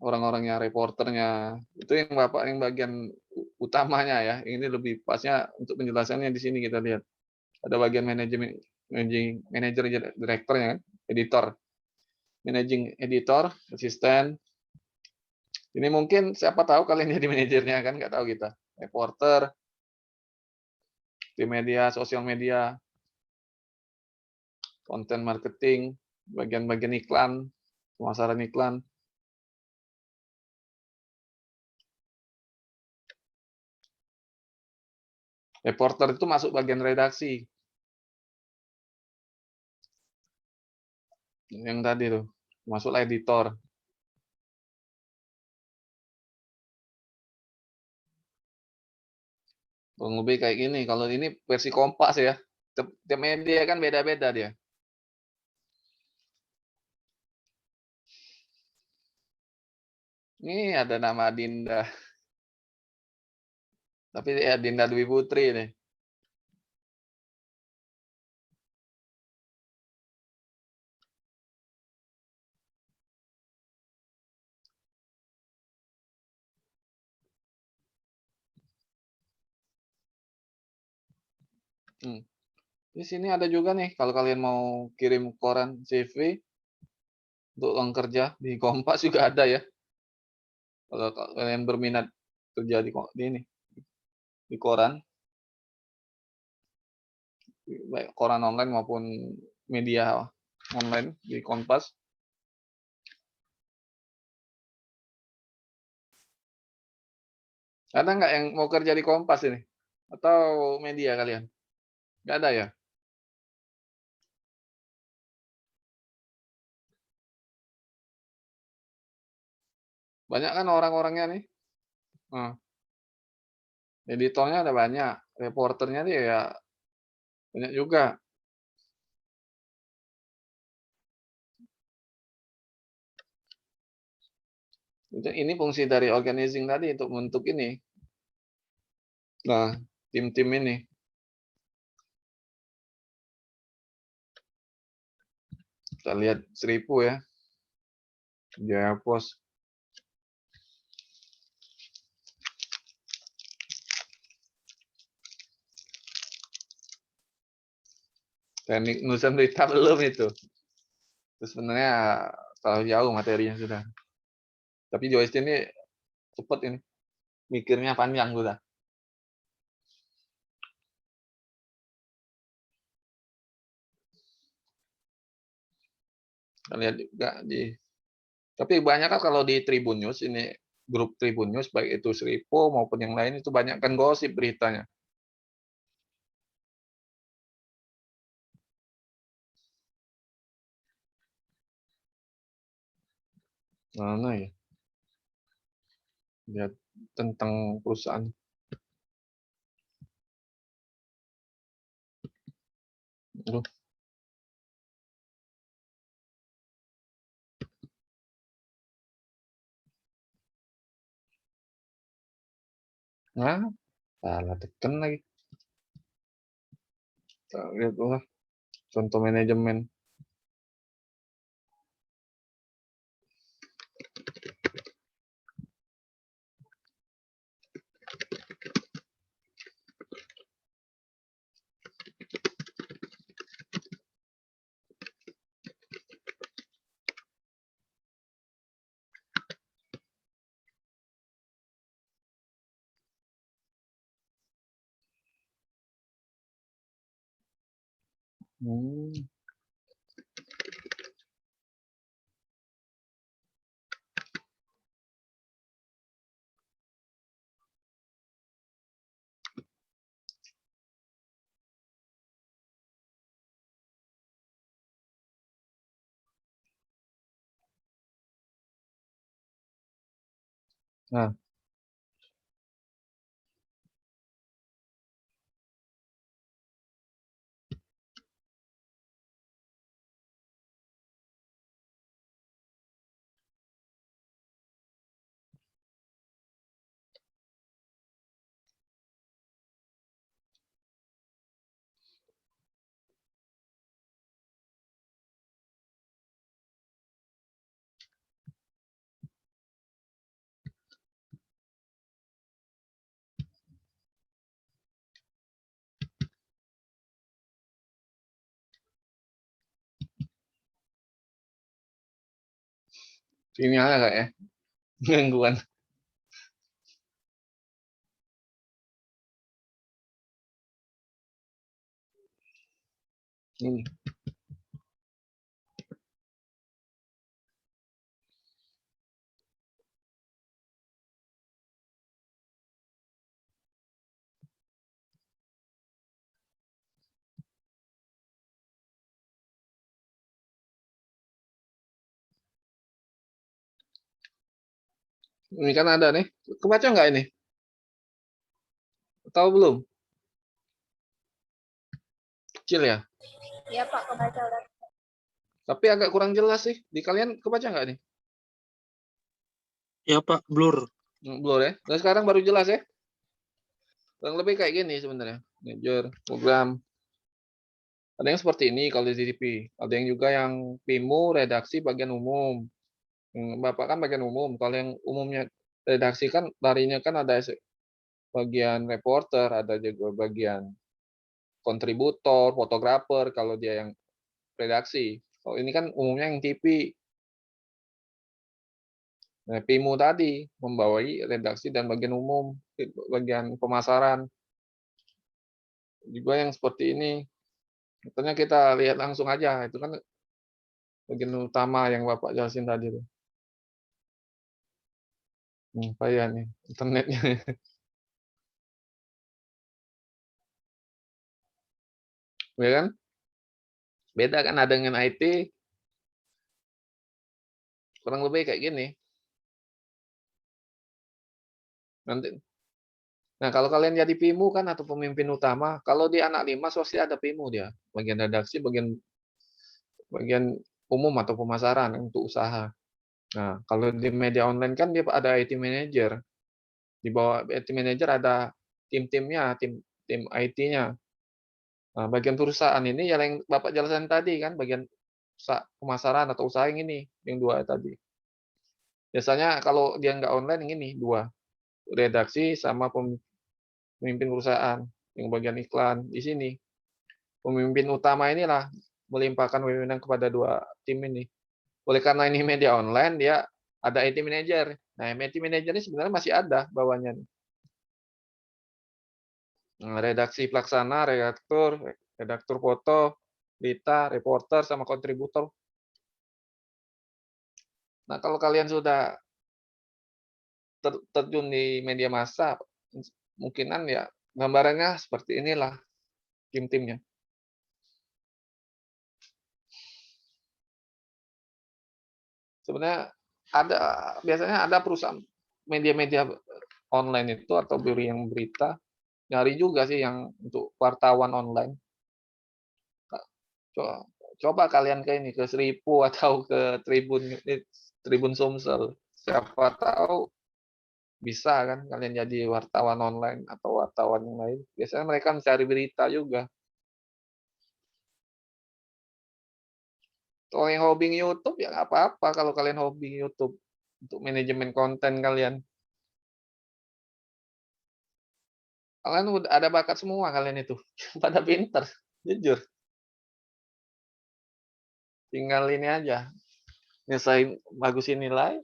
Orang-orangnya, reporternya, itu yang Bapak yang bagian utamanya ya. Ini lebih pasnya untuk penjelasannya di sini kita lihat. Ada bagian manajemen, manager direkturnya kan, editor, managing editor, asisten. Ini mungkin siapa tahu kalian jadi manajernya kan, nggak tahu kita. Reporter, di media, sosial media, konten marketing, bagian-bagian iklan, pemasaran iklan. Reporter itu masuk bagian redaksi. Yang tadi tuh, masuklah editor. Kurang lebih kayak gini. Kalau ini versi Kompas ya. Tiap media kan beda-beda dia. Ini ada nama Dinda. Tapi ya Dinda Dwi Putri nih. Di sini ada juga nih, kalau kalian mau kirim koran CV untuk uang kerja di Kompas juga ada ya. Kalau kalian berminat kerja di ini di koran, baik koran online maupun media online di Kompas. Ada nggak yang mau kerja di Kompas ini? Atau media kalian? Nggak ada ya? Banyak kan orang-orangnya nih. Nah, editornya ada banyak, reporternya dia ya banyak juga. Ini fungsi dari organizing tadi untuk membentuk ini. Nah, tim-tim ini. Kita lihat Seripu ya. Jaya Pos. Teknik nulisan berita belum itu. Itu sebenarnya terlalu jauh materinya sudah. Tapi Joyce ini cepet ini. Mikirnya panjang sudah. Kita lihat juga di. Tapi banyak kan kalau di Tribun News ini, grup Tribun News baik itu Seripo maupun yang lain itu banyak kan gosip beritanya. Mana ya? Lihat tentang perusahaan. Aduh. Nah, salah tekan lagi. Kita lihat contoh manajemen. Nah, Sinyalnya kayak ya. Gangguan. Ini. Ini kan ada nih. Kebaca nggak ini? Tahu belum? Kecil ya? Iya Pak, kebaca udah. Tapi agak kurang jelas sih. Di kalian kebaca nggak nih? Ya Pak, blur. Blur ya. Dan sekarang baru jelas ya. Kurang lebih kayak gini sebenarnya. Manager, program. Ada yang seperti ini kalau di CDP. Ada yang juga yang PIMU, redaksi, bagian umum. Bapak kan bagian umum. Kalau yang umumnya redaksi kan larinya kan ada bagian reporter, ada juga bagian kontributor, fotografer kalau dia yang redaksi. Kalau ini kan umumnya yang TV. Nah, PIMU tadi membawai redaksi dan bagian umum, bagian pemasaran. Juga yang seperti ini. Tentunya kita lihat langsung aja, itu kan bagian utama yang Bapak jelasin tadi. Apa ya nih internetnya? Ya kan? Beda kan ada dengan IT. Kurang lebih kayak gini. Nanti. Nah, kalau kalian jadi PIMU kan atau pemimpin utama, kalau di anak 5 pasti ada PIMU dia, bagian redaksi, bagian umum atau pemasaran untuk usaha. Nah, kalau di media online kan dia ada IT manager. Di bawah IT manager ada tim-timnya, tim IT-nya. Nah, bagian perusahaan ini yang Bapak jelasin tadi kan, bagian pemasaran atau usaha yang ini, yang dua tadi. Biasanya kalau dia nggak online yang ini, dua. Redaksi sama pemimpin perusahaan, yang bagian iklan di sini. Pemimpin utama inilah melimpahkan wewenang kepada dua tim ini. Oleh karena ini media online, dia ada IT manager. Nah, IT manager ini sebenarnya masih ada bawahnya. Redaksi pelaksana, redaktur foto, berita, reporter, sama kontributor. Nah, kalau kalian sudah terjun di media massa, mungkinan ya gambarannya seperti inilah tim-timnya. Sebenarnya biasanya ada perusahaan media-media online itu atau yang berita nyari juga sih yang untuk wartawan online. Coba kalian ke ini ke Seripu atau ke Tribun Sumsel, siapa tahu bisa kan kalian jadi wartawan online atau wartawan yang lain. Biasanya mereka mencari berita juga. Kalau yang hobi YouTube ya nggak apa-apa kalau kalian hobi YouTube untuk manajemen konten kalian. Kalian udah ada bakat semua kalian itu, pada pinter, jujur. Tinggal ini aja, nyelesain bagusin nilai,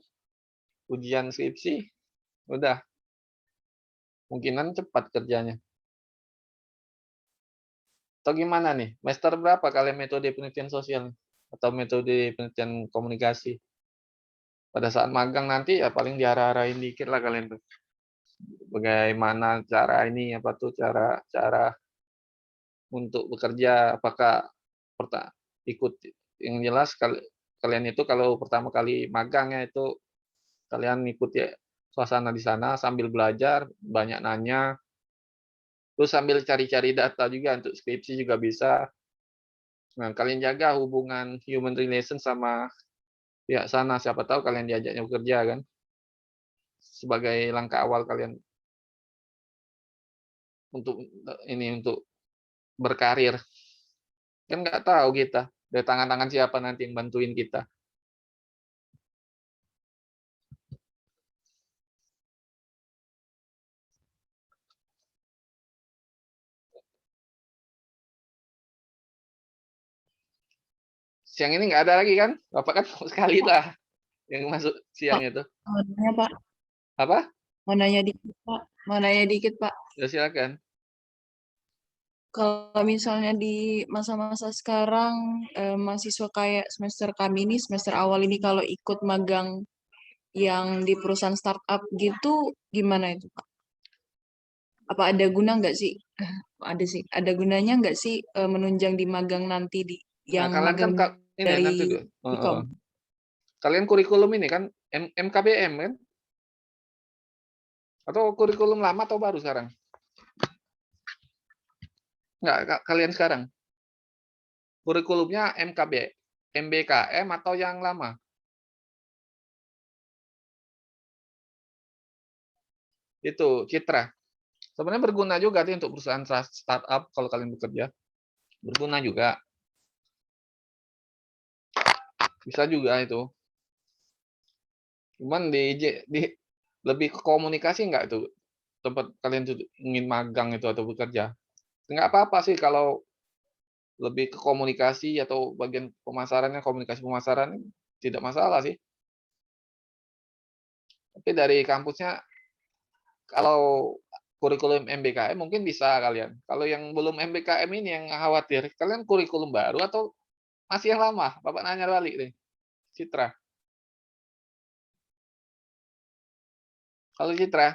ujian skripsi, udah. Mungkinan cepat kerjanya. Atau gimana nih? Semester berapa kalian metode penelitian sosial atau metode penelitian komunikasi? Pada saat magang nanti ya paling diarah-arahin dikit lah kalian tuh. Bagaimana cara ini apa tuh cara untuk bekerja, apakah ikut yang jelas kalian itu kalau pertama kali magangnya itu kalian ikuti suasana di sana sambil belajar, banyak nanya, terus sambil cari-cari data juga untuk skripsi juga bisa. Nah, kalian jaga hubungan human relation sama pihak sana, siapa tahu kalian diajaknya bekerja kan, sebagai langkah awal kalian untuk berkarir. Kan nggak tahu kita dari tangan-tangan siapa nanti yang bantuin kita. Siang ini nggak ada lagi kan? Bapak kan sekali lah. Yang masuk siang itu. Mau nanya, Pak. Apa? Mau nanya dikit, Pak. Mau nanya dikit, Pak. Ya silakan. Kalau misalnya di masa-masa sekarang, mahasiswa kayak semester kami ini, semester awal ini kalau ikut magang yang di perusahaan startup gitu, gimana itu, Pak? Apa ada guna nggak sih? Ada sih. Ada gunanya nggak sih menunjang di magang nanti Nah, yang kalian kan magang ini nanti dari tuh. Ikom? Kalian kurikulum ini kan MKBM kan? Atau kurikulum lama atau baru sekarang? Enggak, kalian sekarang. Kurikulumnya MBKM atau yang lama? Itu Citra. Sebenarnya berguna juga sih untuk perusahaan startup kalau kalian bekerja. Berguna juga. Bisa juga itu. Cuman lebih ke komunikasi enggak itu tempat kalian tuh ingin magang itu atau bekerja. Enggak apa-apa sih kalau lebih ke komunikasi atau bagian pemasarannya, komunikasi pemasaran tidak masalah sih. Tapi dari kampusnya kalau kurikulum MBKM mungkin bisa kalian. Kalau yang belum MBKM ini yang khawatir, kalian kurikulum baru atau masih yang lama? Bapak nanya balik deh. Citra. Kalau Citra,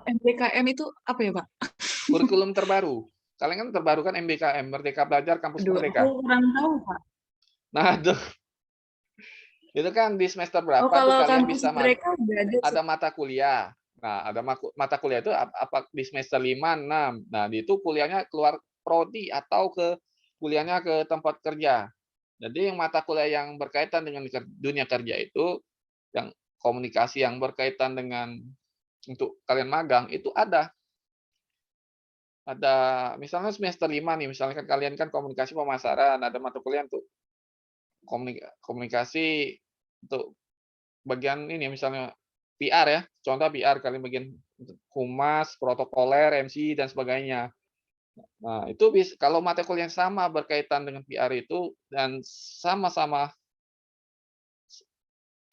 MBKM itu apa ya, Pak? kurikulum terbaru. Kalian kan terbaru kan MBKM, Merdeka Belajar Kampus Aduh, Merdeka. aku kurang tahu, Pak. Nah, itu kan di semester berapa Oh, tuh kalau kalian kampus bisa mereka udah ada mata kuliah. Nah, ada mata kuliah itu apa di semester 5, 6. Nah, di itu kuliahnya keluar prodi atau ke kuliahnya ke tempat kerja. Jadi yang mata kuliah yang berkaitan dengan dunia kerja itu, yang komunikasi yang berkaitan dengan untuk kalian magang itu ada. Ada misalnya semester 5 nih, misalnya kalian kan komunikasi pemasaran, ada mata kuliah untuk komunikasi untuk bagian ini misalnya PR ya, contoh PR kalian bagian humas, protokoler, MC dan sebagainya. Nah, itu kalau mata kuliah yang sama berkaitan dengan PR itu dan sama-sama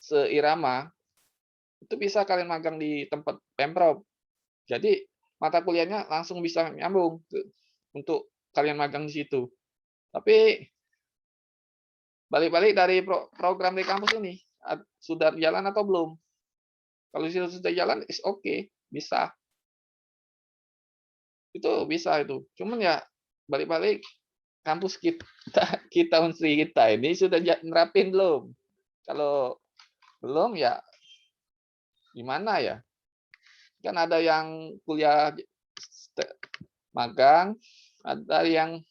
seirama, itu bisa kalian magang di tempat Pemprov. Jadi mata kuliahnya langsung bisa nyambung untuk kalian magang di situ. Tapi balik-balik dari program di kampus ini sudah jalan atau belum? Kalau sudah jalan, is oke, bisa. Itu bisa itu. Cuman ya balik-balik kampus kita Unsri kita ini sudah nerapin belum? Kalau belum ya gimana ya? Kan ada yang kuliah magang, ada yang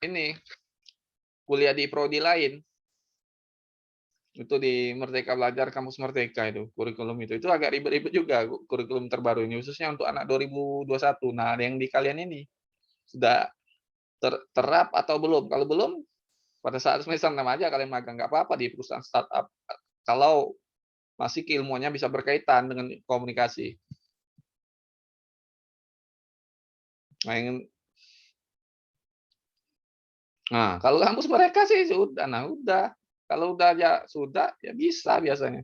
ini kuliah di prodi lain. Itu di Merdeka Belajar Kampus Merdeka itu kurikulum itu agak ribet-ribet juga kurikulum terbaru ini khususnya untuk anak 2021. Nah, yang di kalian ini sudah terap atau belum? Kalau belum, pada saat semester 6 aja kalian magang nggak apa-apa di perusahaan startup. Kalau masih keilmuannya bisa berkaitan dengan komunikasi. Nah, kalau kampus mereka sih sudah, udah. Kalau udah ya sudah, ya bisa biasanya.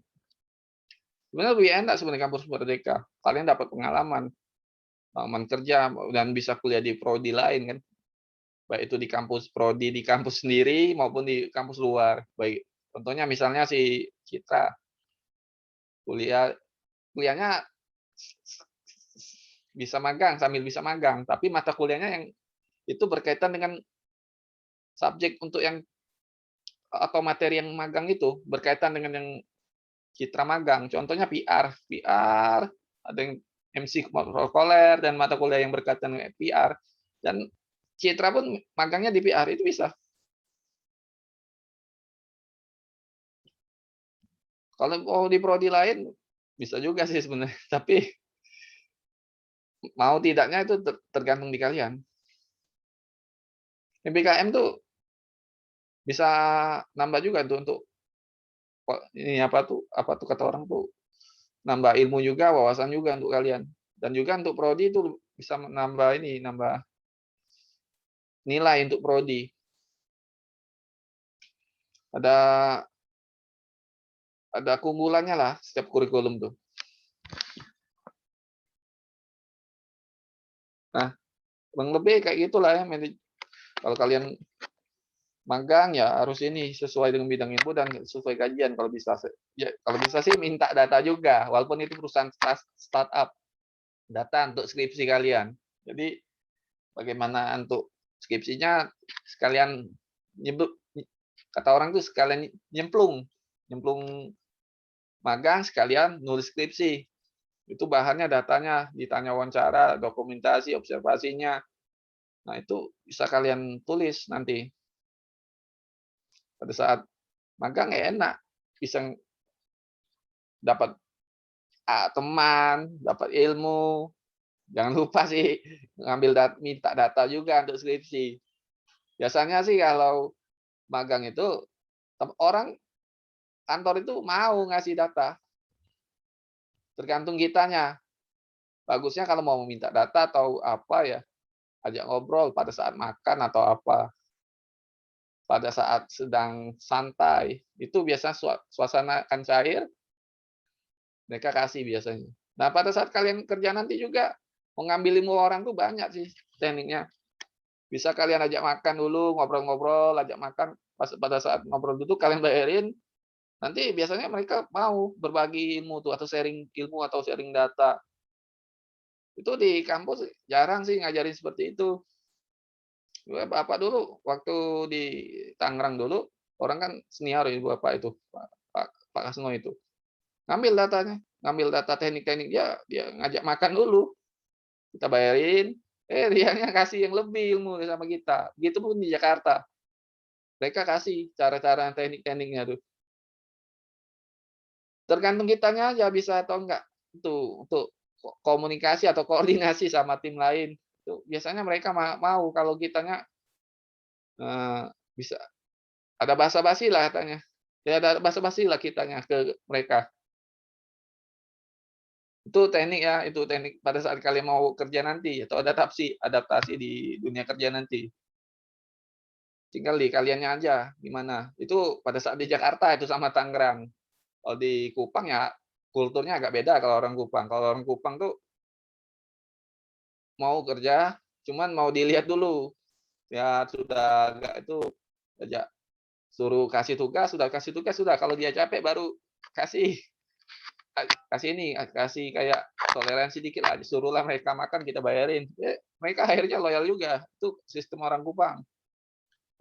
Sebenarnya lebih enak sebenarnya kampus Merdeka. Kalian dapat pengalaman kerja dan bisa kuliah di prodi lain kan. Baik itu di kampus prodi di kampus sendiri maupun di kampus luar. Baik contohnya misalnya si Citra kuliahnya bisa magang sambil bisa magang, tapi mata kuliahnya yang itu berkaitan dengan subjek untuk yang atau materi yang magang itu berkaitan dengan yang Citra magang. Contohnya PR, ada yang MC protokoler dan mata kuliah yang berkaitan dengan PR. Dan Citra pun magangnya di PR, itu bisa. Kalau mau di prodi lain bisa juga sih sebenarnya, tapi mau tidaknya itu tergantung di kalian. MBKM tuh bisa nambah juga tuh untuk ini apa tuh kata orang tuh nambah ilmu juga, wawasan juga untuk kalian. Dan juga untuk prodi itu bisa nambah nilai untuk prodi. Ada ada kumpulannya lah setiap kurikulum tuh. Nah, kurang lebih kayak gitulah ya. Kalau kalian magang ya harus ini sesuai dengan bidang ilmu dan sesuai kajian kalau bisa. Ya, kalau bisa sih minta data juga, walaupun itu perusahaan startup. Data untuk skripsi kalian. Jadi bagaimana untuk skripsinya sekalian kata orang tuh sekalian nyemplung magang sekalian nulis skripsi. Itu bahannya datanya, ditanya wawancara, dokumentasi, observasinya. Nah, itu bisa kalian tulis nanti. Pada saat magang ya enak, bisa dapat teman, dapat ilmu. Jangan lupa sih minta data juga untuk skripsi. Biasanya sih kalau magang itu orang kantor itu mau ngasih data. Tergantung kitanya. Bagusnya kalau mau minta data atau apa ya, ajak ngobrol pada saat makan atau apa. Pada saat sedang santai, itu biasanya suasana akan cair, mereka kasih biasanya. Nah, pada saat kalian kerja nanti juga, mengambil ilmu orang tuh banyak sih tekniknya. Bisa kalian ajak makan dulu, ngobrol-ngobrol, ajak makan, pada saat ngobrol dulu kalian bayarin, nanti biasanya mereka mau berbagi ilmu tuh, atau sharing ilmu, atau sharing data. Itu di kampus jarang sih ngajarin seperti itu. Bapak dulu waktu di Tangerang dulu, orang kan senior ya Bapak itu, Pak Kasno itu. Ngambil datanya, ngambil data teknik-teknik dia ngajak makan dulu. Kita bayarin, dianya kasih yang lebih ilmu sama kita. Begitupun di Jakarta. Mereka kasih cara-cara teknik-tekniknya tuh. Tergantung kitanya aja bisa atau enggak. Itu untuk komunikasi atau koordinasi sama tim lain. Itu biasanya mereka mau kalau kitanya bisa ada basa-basi lah katanya. Ya ada basa-basi lah kitanya ke mereka. Itu teknik ya, itu teknik pada saat kalian mau kerja nanti atau adaptasi di dunia kerja nanti. Tinggal di kaliannya aja gimana. Itu pada saat di Jakarta itu sama Tangerang. Kalau di Kupang ya kulturnya agak beda kalau orang Kupang. Kalau orang Kupang tuh mau kerja, cuman mau dilihat dulu. Ya sudah agak itu aja suruh kasih tugas, sudah kalau dia capek baru kasih ini, kasih kayak toleransi dikit lah, suruhlah mereka makan kita bayarin. Mereka akhirnya loyal juga. Itu sistem orang Kupang.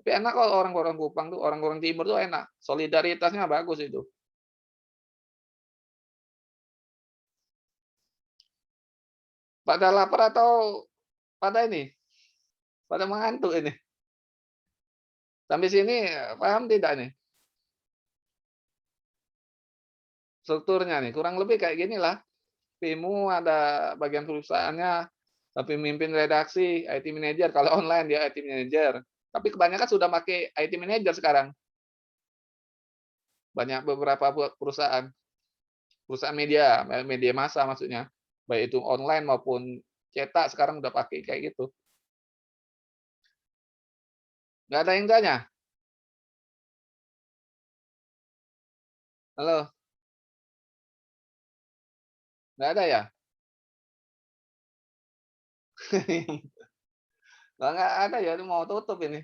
Tapi enak kalau orang-orang Kupang tuh, orang-orang timur tuh enak. Solidaritasnya bagus itu. Pada lapar atau pada ini? Pada mengantuk ini? Sampai sini paham tidak nih? Strukturnya nih, kurang lebih kayak gini lah. PIMU ada bagian perusahaannya, tapi pemimpin redaksi, IT manager. Kalau online dia IT manager. Tapi kebanyakan sudah pakai IT manager sekarang. Banyak beberapa perusahaan media massa maksudnya. Baik itu online maupun cetak sekarang udah pakai kayak gitu. Nggak ada yang tanya? Halo? Nggak ada ya? Nggak ada ya, mau tutup ini.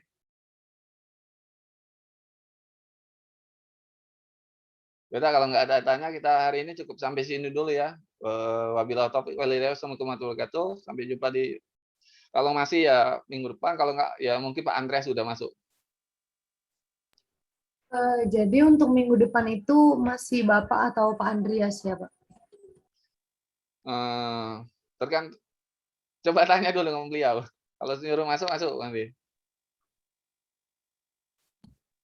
Yaudah kalau nggak ada tanya kita hari ini cukup sampai sini dulu ya. Wabillahi taufiq wal hidayah. Assalamualaikum warahmatullahi wabarakatuh. Sampai jumpa di kalau masih ya minggu depan, kalau nggak ya mungkin Pak Andreas sudah masuk. Jadi untuk minggu depan itu masih Bapak atau Pak Andreas ya Pak? Tergantung. Coba tanya dulu sama beliau. Kalau suruh masuk nanti.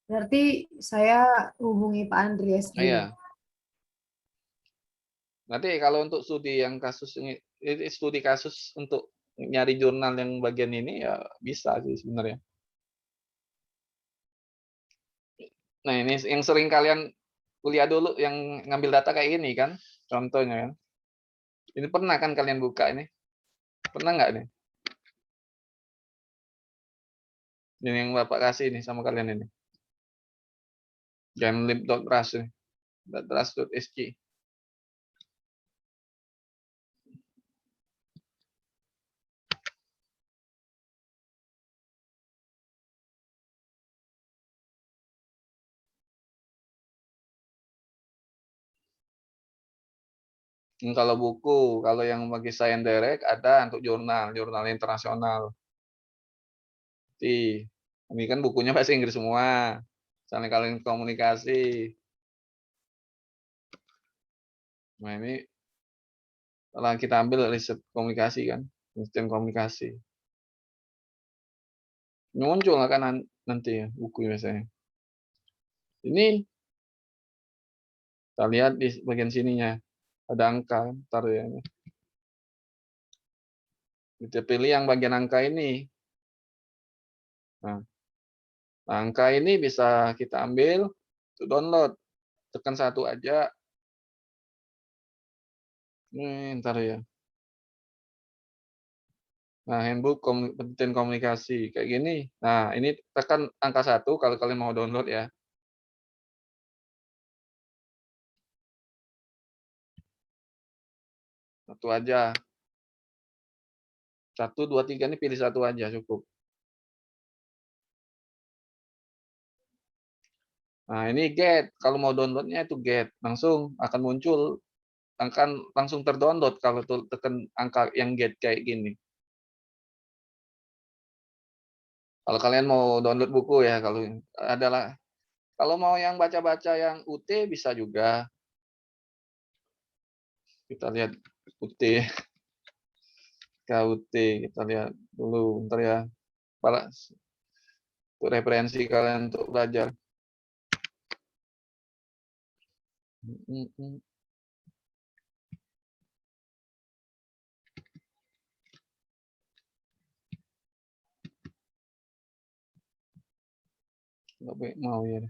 Berarti saya hubungi Pak Andreas dulu. Iya. Nanti kalau untuk studi yang kasus ini, studi kasus untuk nyari jurnal yang bagian ini ya bisa sih sebenarnya. Nah ini yang sering kalian kuliah dulu yang ngambil data kayak gini kan, contohnya kan. Ini pernah kan kalian buka ini? Pernah nggak nih? Ini yang Bapak kasih nih sama kalian ini. Gemlib.ras ini. datras.sg. Kalau buku, kalau yang bagi Science Direct ada untuk jurnal internasional. Ini kan bukunya bahasa Inggris semua. Misalnya kalian komunikasi. Nah, ini setelah kita ambil riset komunikasi kan, sistem komunikasi. Muncul kan nanti ya buku biasanya. Ini kita lihat di bagian sininya ada angka, ntar ya. Kita pilih yang bagian angka ini. Nah, angka ini bisa kita ambil untuk download. Tekan satu aja. Ini ntar ya. Nah, handbook penelitian komunikasi kayak gini. Nah, ini tekan angka 1 kalau kalian mau download ya. Satu aja. 1, 2, 3 ini pilih satu aja cukup. Nah, ini get. Kalau mau downloadnya itu get. Langsung akan muncul. Akan langsung terdownload kalau tekan angka yang get kayak gini. Kalau kalian mau download buku ya, kalau mau yang baca-baca yang UT bisa juga. Kita lihat UT. KUT kita lihat dulu bentar ya. Untuk referensi kalian untuk belajar. Nggak mau ya.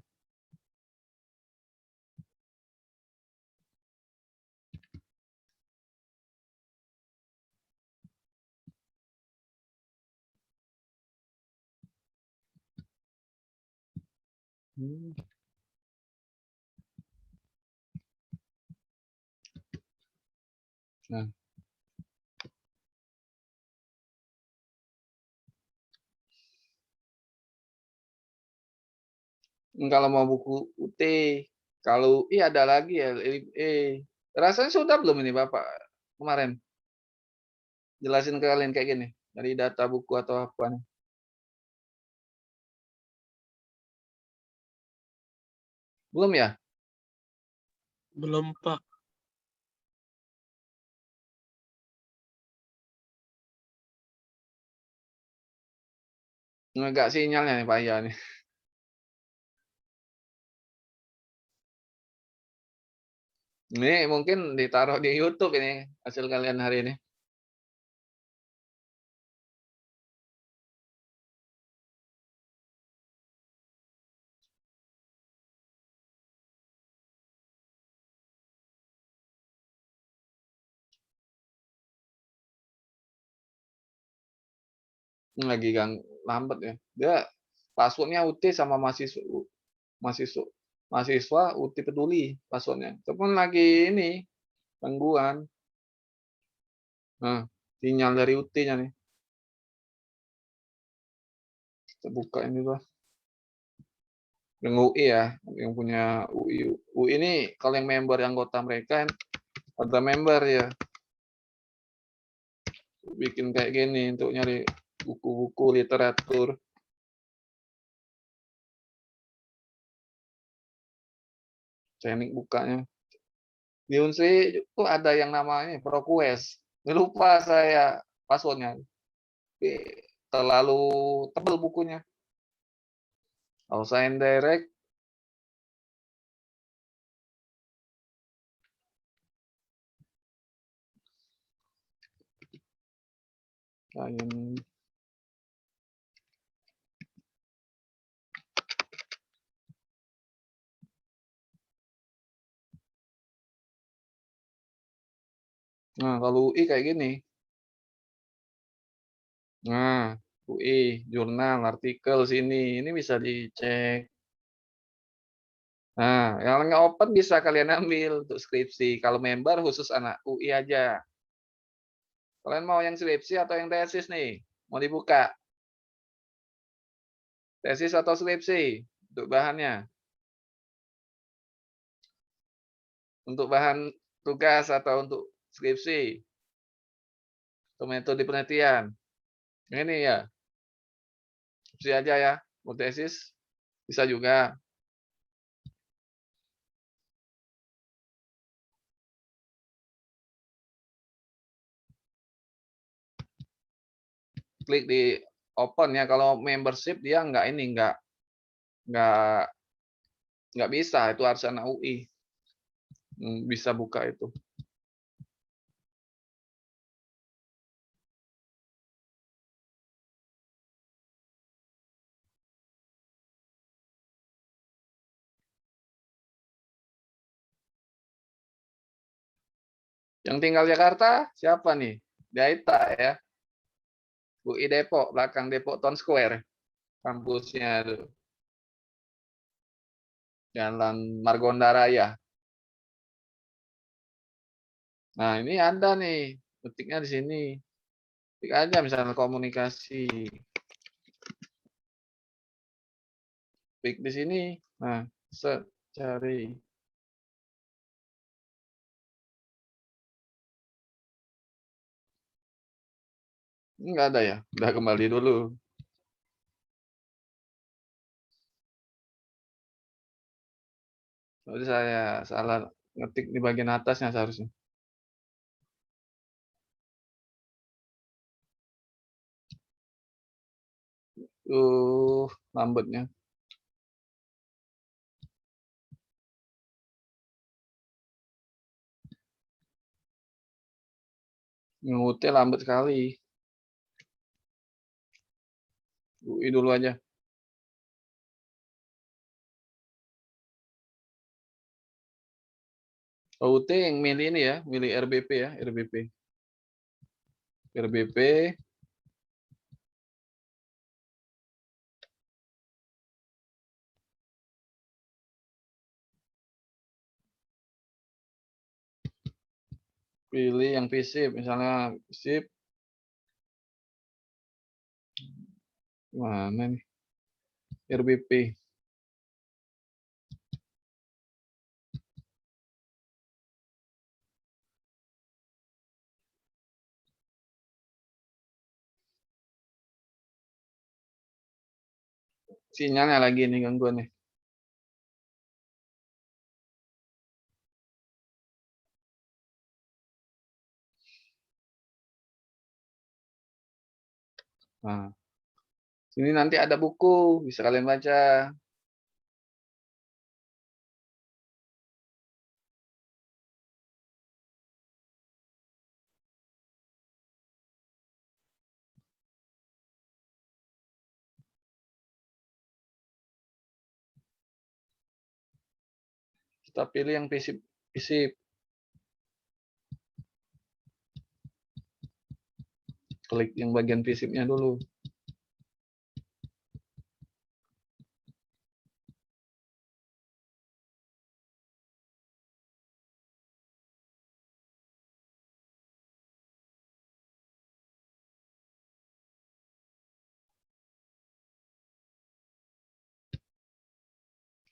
Nah. Kalau mau buku UT, kalau ada lagi ya, rasanya sudah belum ini Bapak kemarin jelasin ke kalian kayak gini dari data buku atau apa nih? Belum ya? Belum, Pak. Nggak sinyalnya nih Pak ya nih. Ini mungkin ditaruh di YouTube ini hasil kalian hari ini. Lagi lambat ya. Dia passwordnya UT sama mahasiswa UT peduli passwordnya. Itu pun lagi ini gangguan. Nah, sinyal dari UT-nya nih. Kita buka ini Pak. Yang UI ya, yang punya UI. UI ini kalau yang member yang anggota mereka ada member ya. Bikin kayak gini untuk nyari buku-buku literatur. Teknik bukanya. Di Unsri itu ada yang namanya ProQuest. Lupa saya passwordnya. Terlalu tebal bukunya. Kalau Science Direct nah, kalau UI kayak gini. Nah, UI, jurnal, artikel sini. Ini bisa dicek. Nah, yang open bisa kalian ambil untuk skripsi. Kalau member khusus anak UI aja. Kalian mau yang skripsi atau yang tesis nih? Mau dibuka? Tesis atau skripsi untuk bahannya? Untuk bahan tugas atau untuk skripsi? Untuk metode penelitian? Ini ya, skripsi aja ya. Mau tesis bisa juga. Klik di open ya. Kalau membership dia nggak bisa. Itu harus anak UI bisa buka itu. Yang tinggal Jakarta siapa nih? Daita ya. UI Depok, belakang Depok Town Square. Kampusnya tuh. Jalan Margonda Raya. Nah, ini ada nih. Ketiknya di sini. Ketik aja misalnya komunikasi. Klik di sini. Nah, cari. Ini nggak ada ya? Udah kembali dulu. Jadi saya salah ngetik di bagian atasnya seharusnya. Lambatnya. Ngutnya lambat sekali. UI dulu aja. UT yang milih ini ya, milih RBP ya, RBP. RBP. Pilih yang FISIP, misalnya FISIP. Mana nih? RBP. Sinyalnya lagi nih gangguan nih. Nah, sini nanti ada buku, bisa kalian baca. Kita pilih yang FISIP. FISIP. Klik yang bagian FISIP-nya dulu.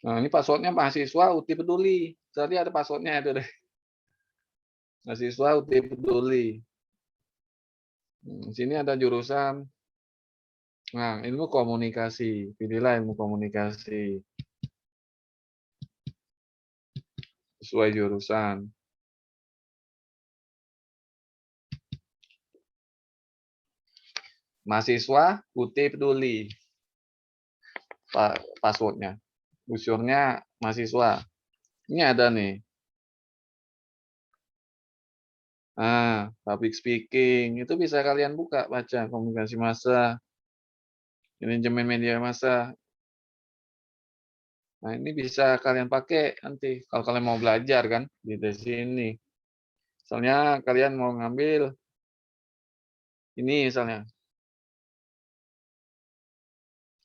Nah, ini passwordnya mahasiswa UT Peduli. Tadi ada passwordnya itu deh. Mahasiswa UT Peduli. Sini ada jurusan. Nah, ilmu komunikasi. Pilihlah ilmu komunikasi. Sesuai jurusan. Mahasiswa UT Peduli. Passwordnya. Usurnya mahasiswa. Ini ada nih. Nah, public speaking. Itu bisa kalian buka, baca. Komunikasi massa. Manajemen media massa. Nah, ini bisa kalian pakai nanti. Kalau kalian mau belajar kan. Di sini. Misalnya kalian mau ngambil. Ini misalnya.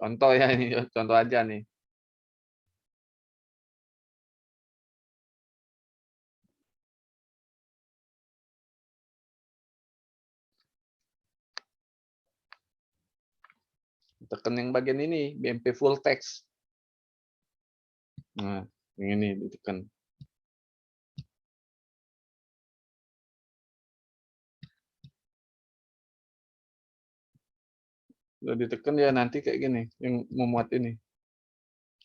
Contoh ya, ini contoh aja nih. Tekan yang bagian ini, BMP full text. Nah, yang ini ditekan. Udah ditekan ya nanti kayak gini, yang memuat ini.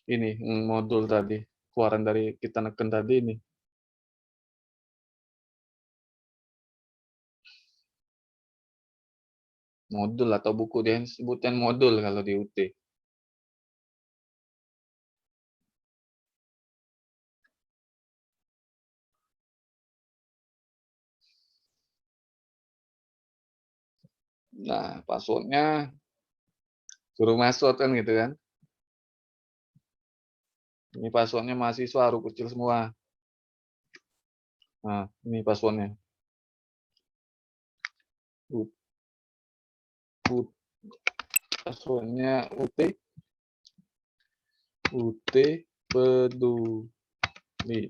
Ini modul tadi, keluaran dari kita neken tadi ini. Modul atau buku dia sebutkan modul kalau di UT. Nah, passwordnya suruh masuk kan gitu kan. Ini passwordnya mahasiswa huruf kecil semua. Nah, ini passwordnya. Passwordnya UT peduli.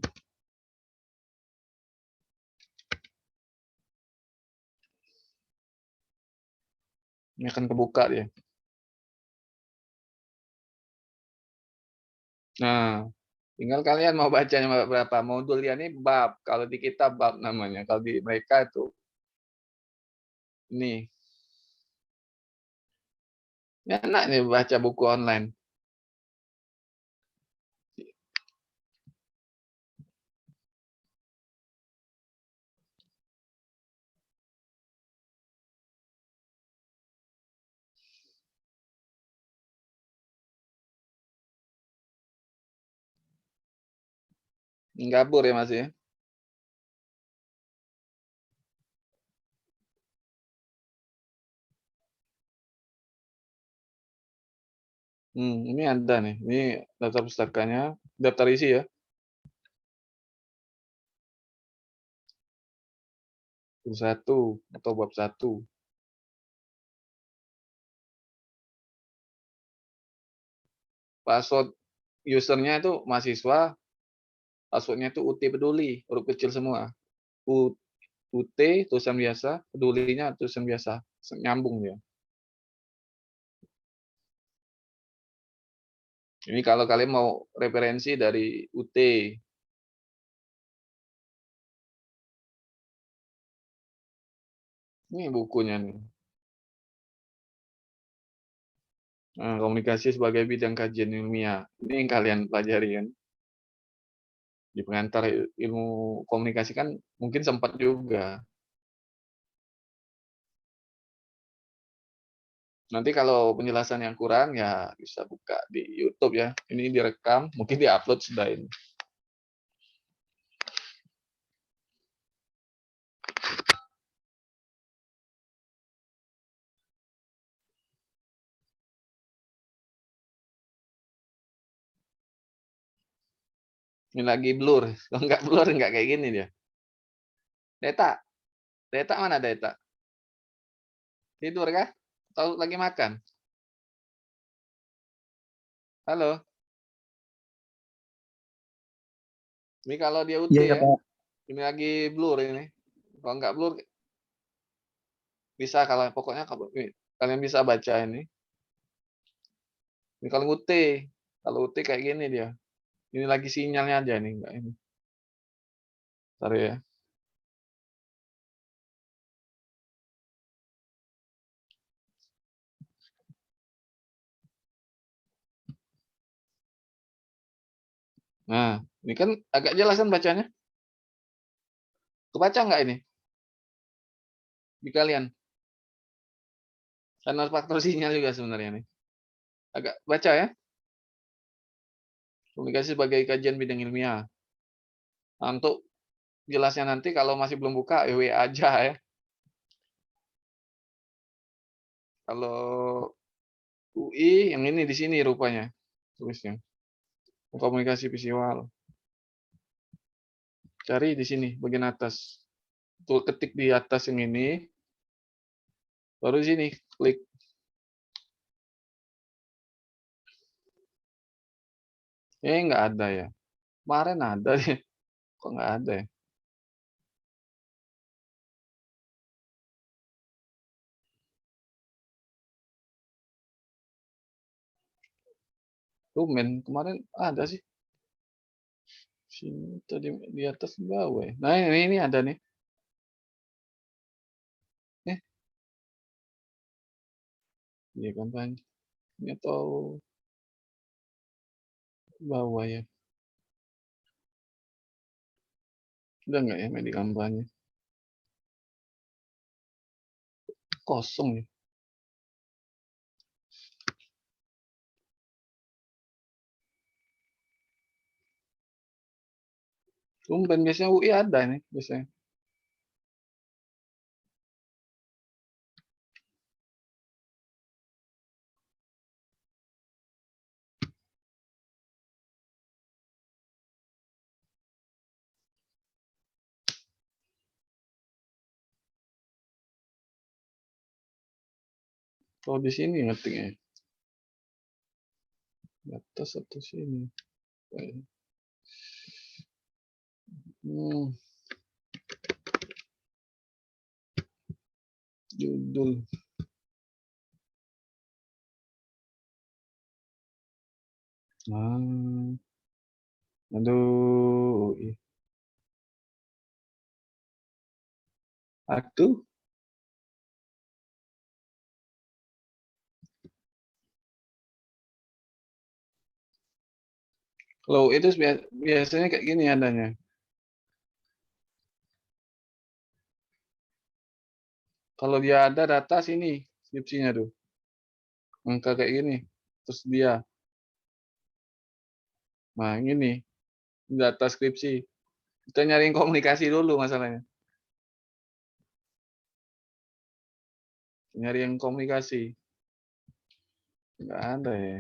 Ini akan kebuka dia. Nah, tinggal kalian mau bacanya berapa. Modul dia ini bab. Kalau di kita bab namanya. Kalau di mereka itu ini. Enak nih baca buku online. Gabur ya Mas ya. Ini ada nih. Ini daftar pustakanya, daftar isi ya. Bab 1 atau bab 1. Password usernya itu mahasiswa, passwordnya itu UT peduli, huruf kecil semua. UT tulisan biasa, pedulinya tulisan biasa, nyambung ya. Ini kalau kalian mau referensi dari UT. Ini bukunya nih. Nah, komunikasi sebagai bidang kajian ilmiah. Ini yang kalian pelajari kan. Di pengantar ilmu komunikasi kan mungkin sempat juga. Nanti kalau penjelasan yang kurang ya bisa buka di YouTube ya. Ini direkam, mungkin diupload sudah ini. Ini lagi blur. Kalau nggak blur nggak kayak gini dia. Deta, Deta mana Deta? Tidur kah? Atau lagi makan? Halo? Ini kalau dia UT ya. Ini lagi blur ini. Kalau nggak blur bisa kalau pokoknya kalian bisa baca ini. Ini kalau UT. Kalau UT kayak gini dia. Ini lagi sinyalnya aja nih enggak ini. Bentar ya. Nah, ini kan agak jelas kan bacanya? Kebaca nggak ini? Di kalian? Karena faktor sinyal juga sebenarnya nih. Agak baca ya? Komunikasi sebagai kajian bidang ilmiah. Nah, untuk jelasnya nanti kalau masih belum buka, WA aja ya. Kalau UI yang ini di sini rupanya tulisnya. Komunikasi visual. Cari di sini bagian atas. Tuh ketik di atas yang ini. Baru di sini klik. Nggak ada ya. Kemarin ada ya. Kok nggak ada ya? Tumben kemarin ada sih. Sini tadi di atas bawah ya. Nah ini ada nih. Nih. Iya kampanye. Ini atau bawah ya. Udah nggak ya media kampanye? Kosong ya. Tumben biasanya UI ada nih biasanya. Kalau di sini ngetiknya. Di atas atau sini. Judul. Aduh. Aduh. Kalau itu biasanya kayak gini adanya. Kalau dia ada data sini, skripsinya tuh. Angka kayak gini. Terus dia. Nah, ini data skripsi. Kita nyariin komunikasi dulu masalahnya. Nyari yang komunikasi. Nggak ada ya.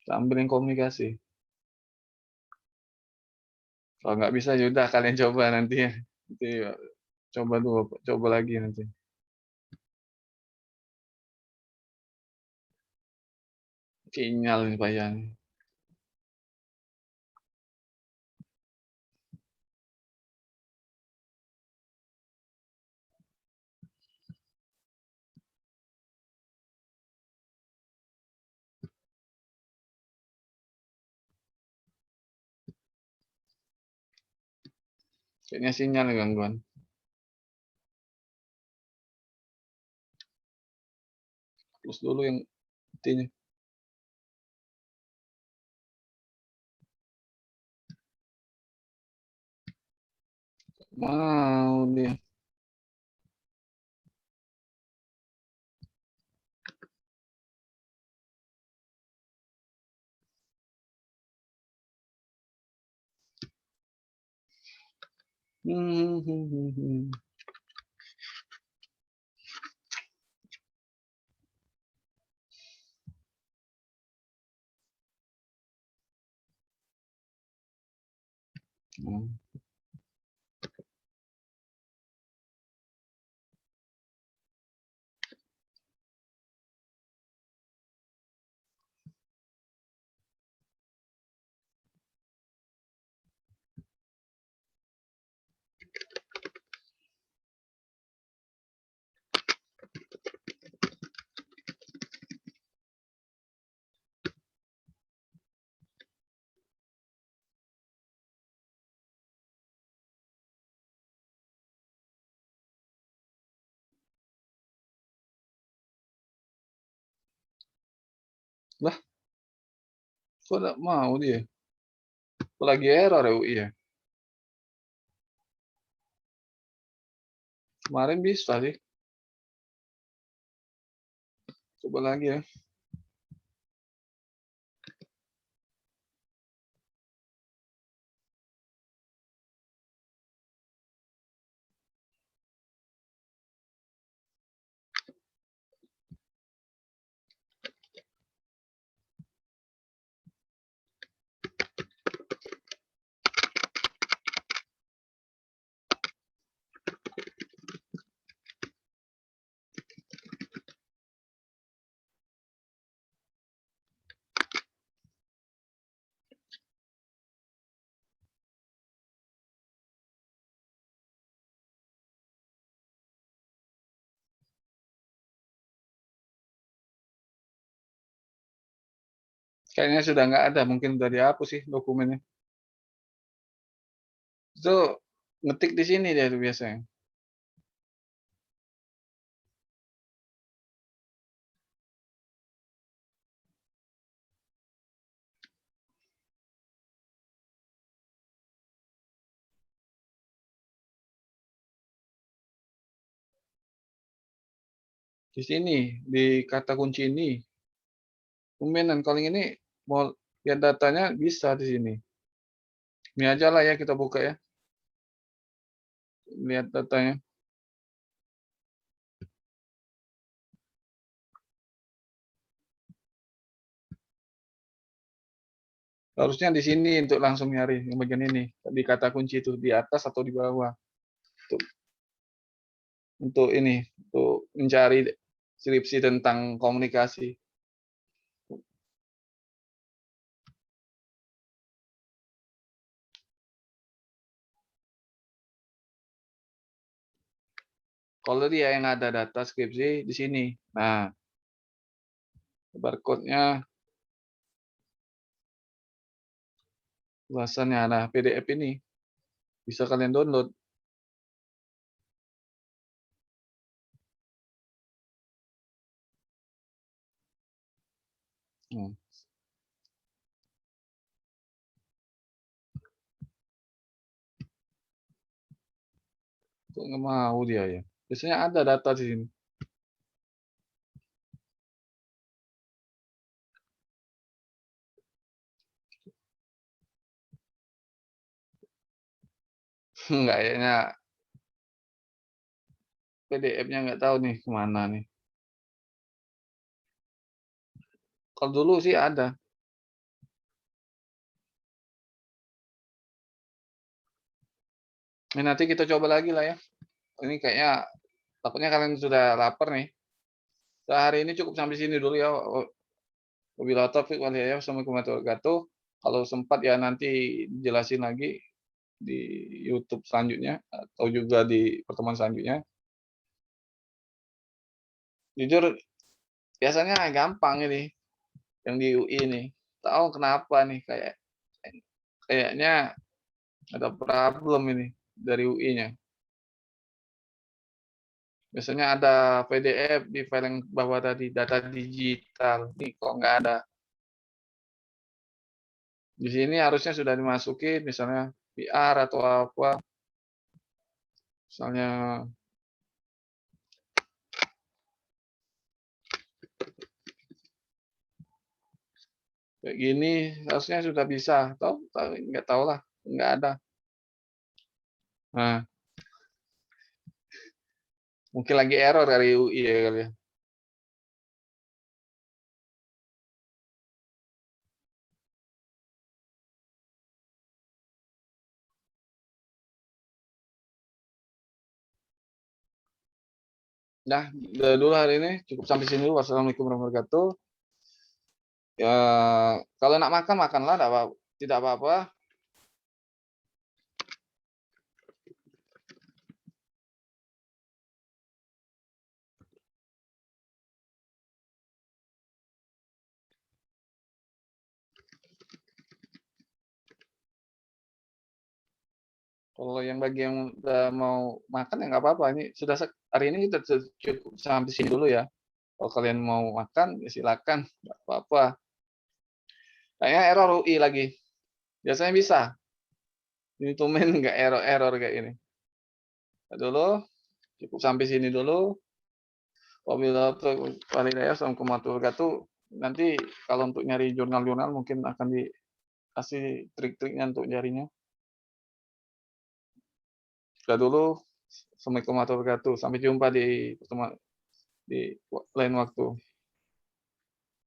Kita ambil yang komunikasi. Kalau nggak bisa, yaudah kalian coba nanti ya. Nanti coba dulu, coba lagi nanti. Sinyal nih payahnya. Kayaknya sinyal gangguan. Terus dulu yang intinya. Mau dia. Lah, kok nggak mau dia? Lagi error ya UI ya? Kemarin bisa sih. Coba lagi ya. Kayaknya sudah nggak ada, mungkin udah dihapus sih dokumennya. Itu ngetik di sini dia tuh biasanya. Di sini, di kata kunci ini. Tumbenan kalau ini mau lihat datanya bisa di sini. Ini aja lah ya kita buka ya. Lihat datanya. Harusnya di sini untuk langsung nyari yang bagian ini. Di kata kunci itu di atas atau di bawah. Untuk ini, untuk mencari skripsi tentang komunikasi. Kalau dia yang ada data skripsi di sini. Nah, barcode-nya, ulasannya, nah PDF ini bisa kalian download. Kok nggak mau dia ya? Biasanya ada data di sini. Kayaknya PDF-nya nggak tahu nih kemana nih. Kalau dulu sih ada. Ini nanti kita coba lagi lah ya. Ini kayaknya takutnya kalian sudah lapar nih. Hari ini cukup sampai sini dulu ya. Wabillahi taufiq wal hidayah. Wassalamualaikum warahmatullahi wabarakatuh. Kalau sempat ya nanti jelasin lagi di YouTube selanjutnya atau juga di pertemuan selanjutnya. Jujur biasanya gampang ini yang di UI ini. Tahu kenapa nih kayaknya ada problem ini dari UI-nya. Biasanya ada PDF di file yang bawah tadi, data digital. Nih kok nggak ada. Di sini harusnya sudah dimasukin, misalnya PR atau apa. Misalnya kayak gini, harusnya sudah bisa. Nggak tahu lah, nggak ada. Nah, mungkin lagi error dari UI ya kali ya. Nah, dulu hari ini cukup sampai sini dulu. Wassalamualaikum warahmatullahi wabarakatuh. Ya, kalau nak makan makanlah, tidak apa-apa. Kalau yang bagi yang udah mau makan ya nggak apa-apa. Ini sudah hari ini kita cukup sampai sini dulu ya. Kalau kalian mau makan ya silakan, nggak apa-apa. Kayaknya error UI lagi. Biasanya bisa. Ini tumben nggak error kayak ini. Dulu cukup sampai sini dulu. Wabillahi taufiq wal hidayah. Assalamualaikum warahmatullahi wabarakatuh. Nanti kalau untuk nyari jurnal-jurnal mungkin akan dikasih trik-triknya untuk nyarinya. Sudah dulu. Assalamualaikum warahmatullahi wabarakatuh. Sampai jumpa di pertemuan di lain waktu.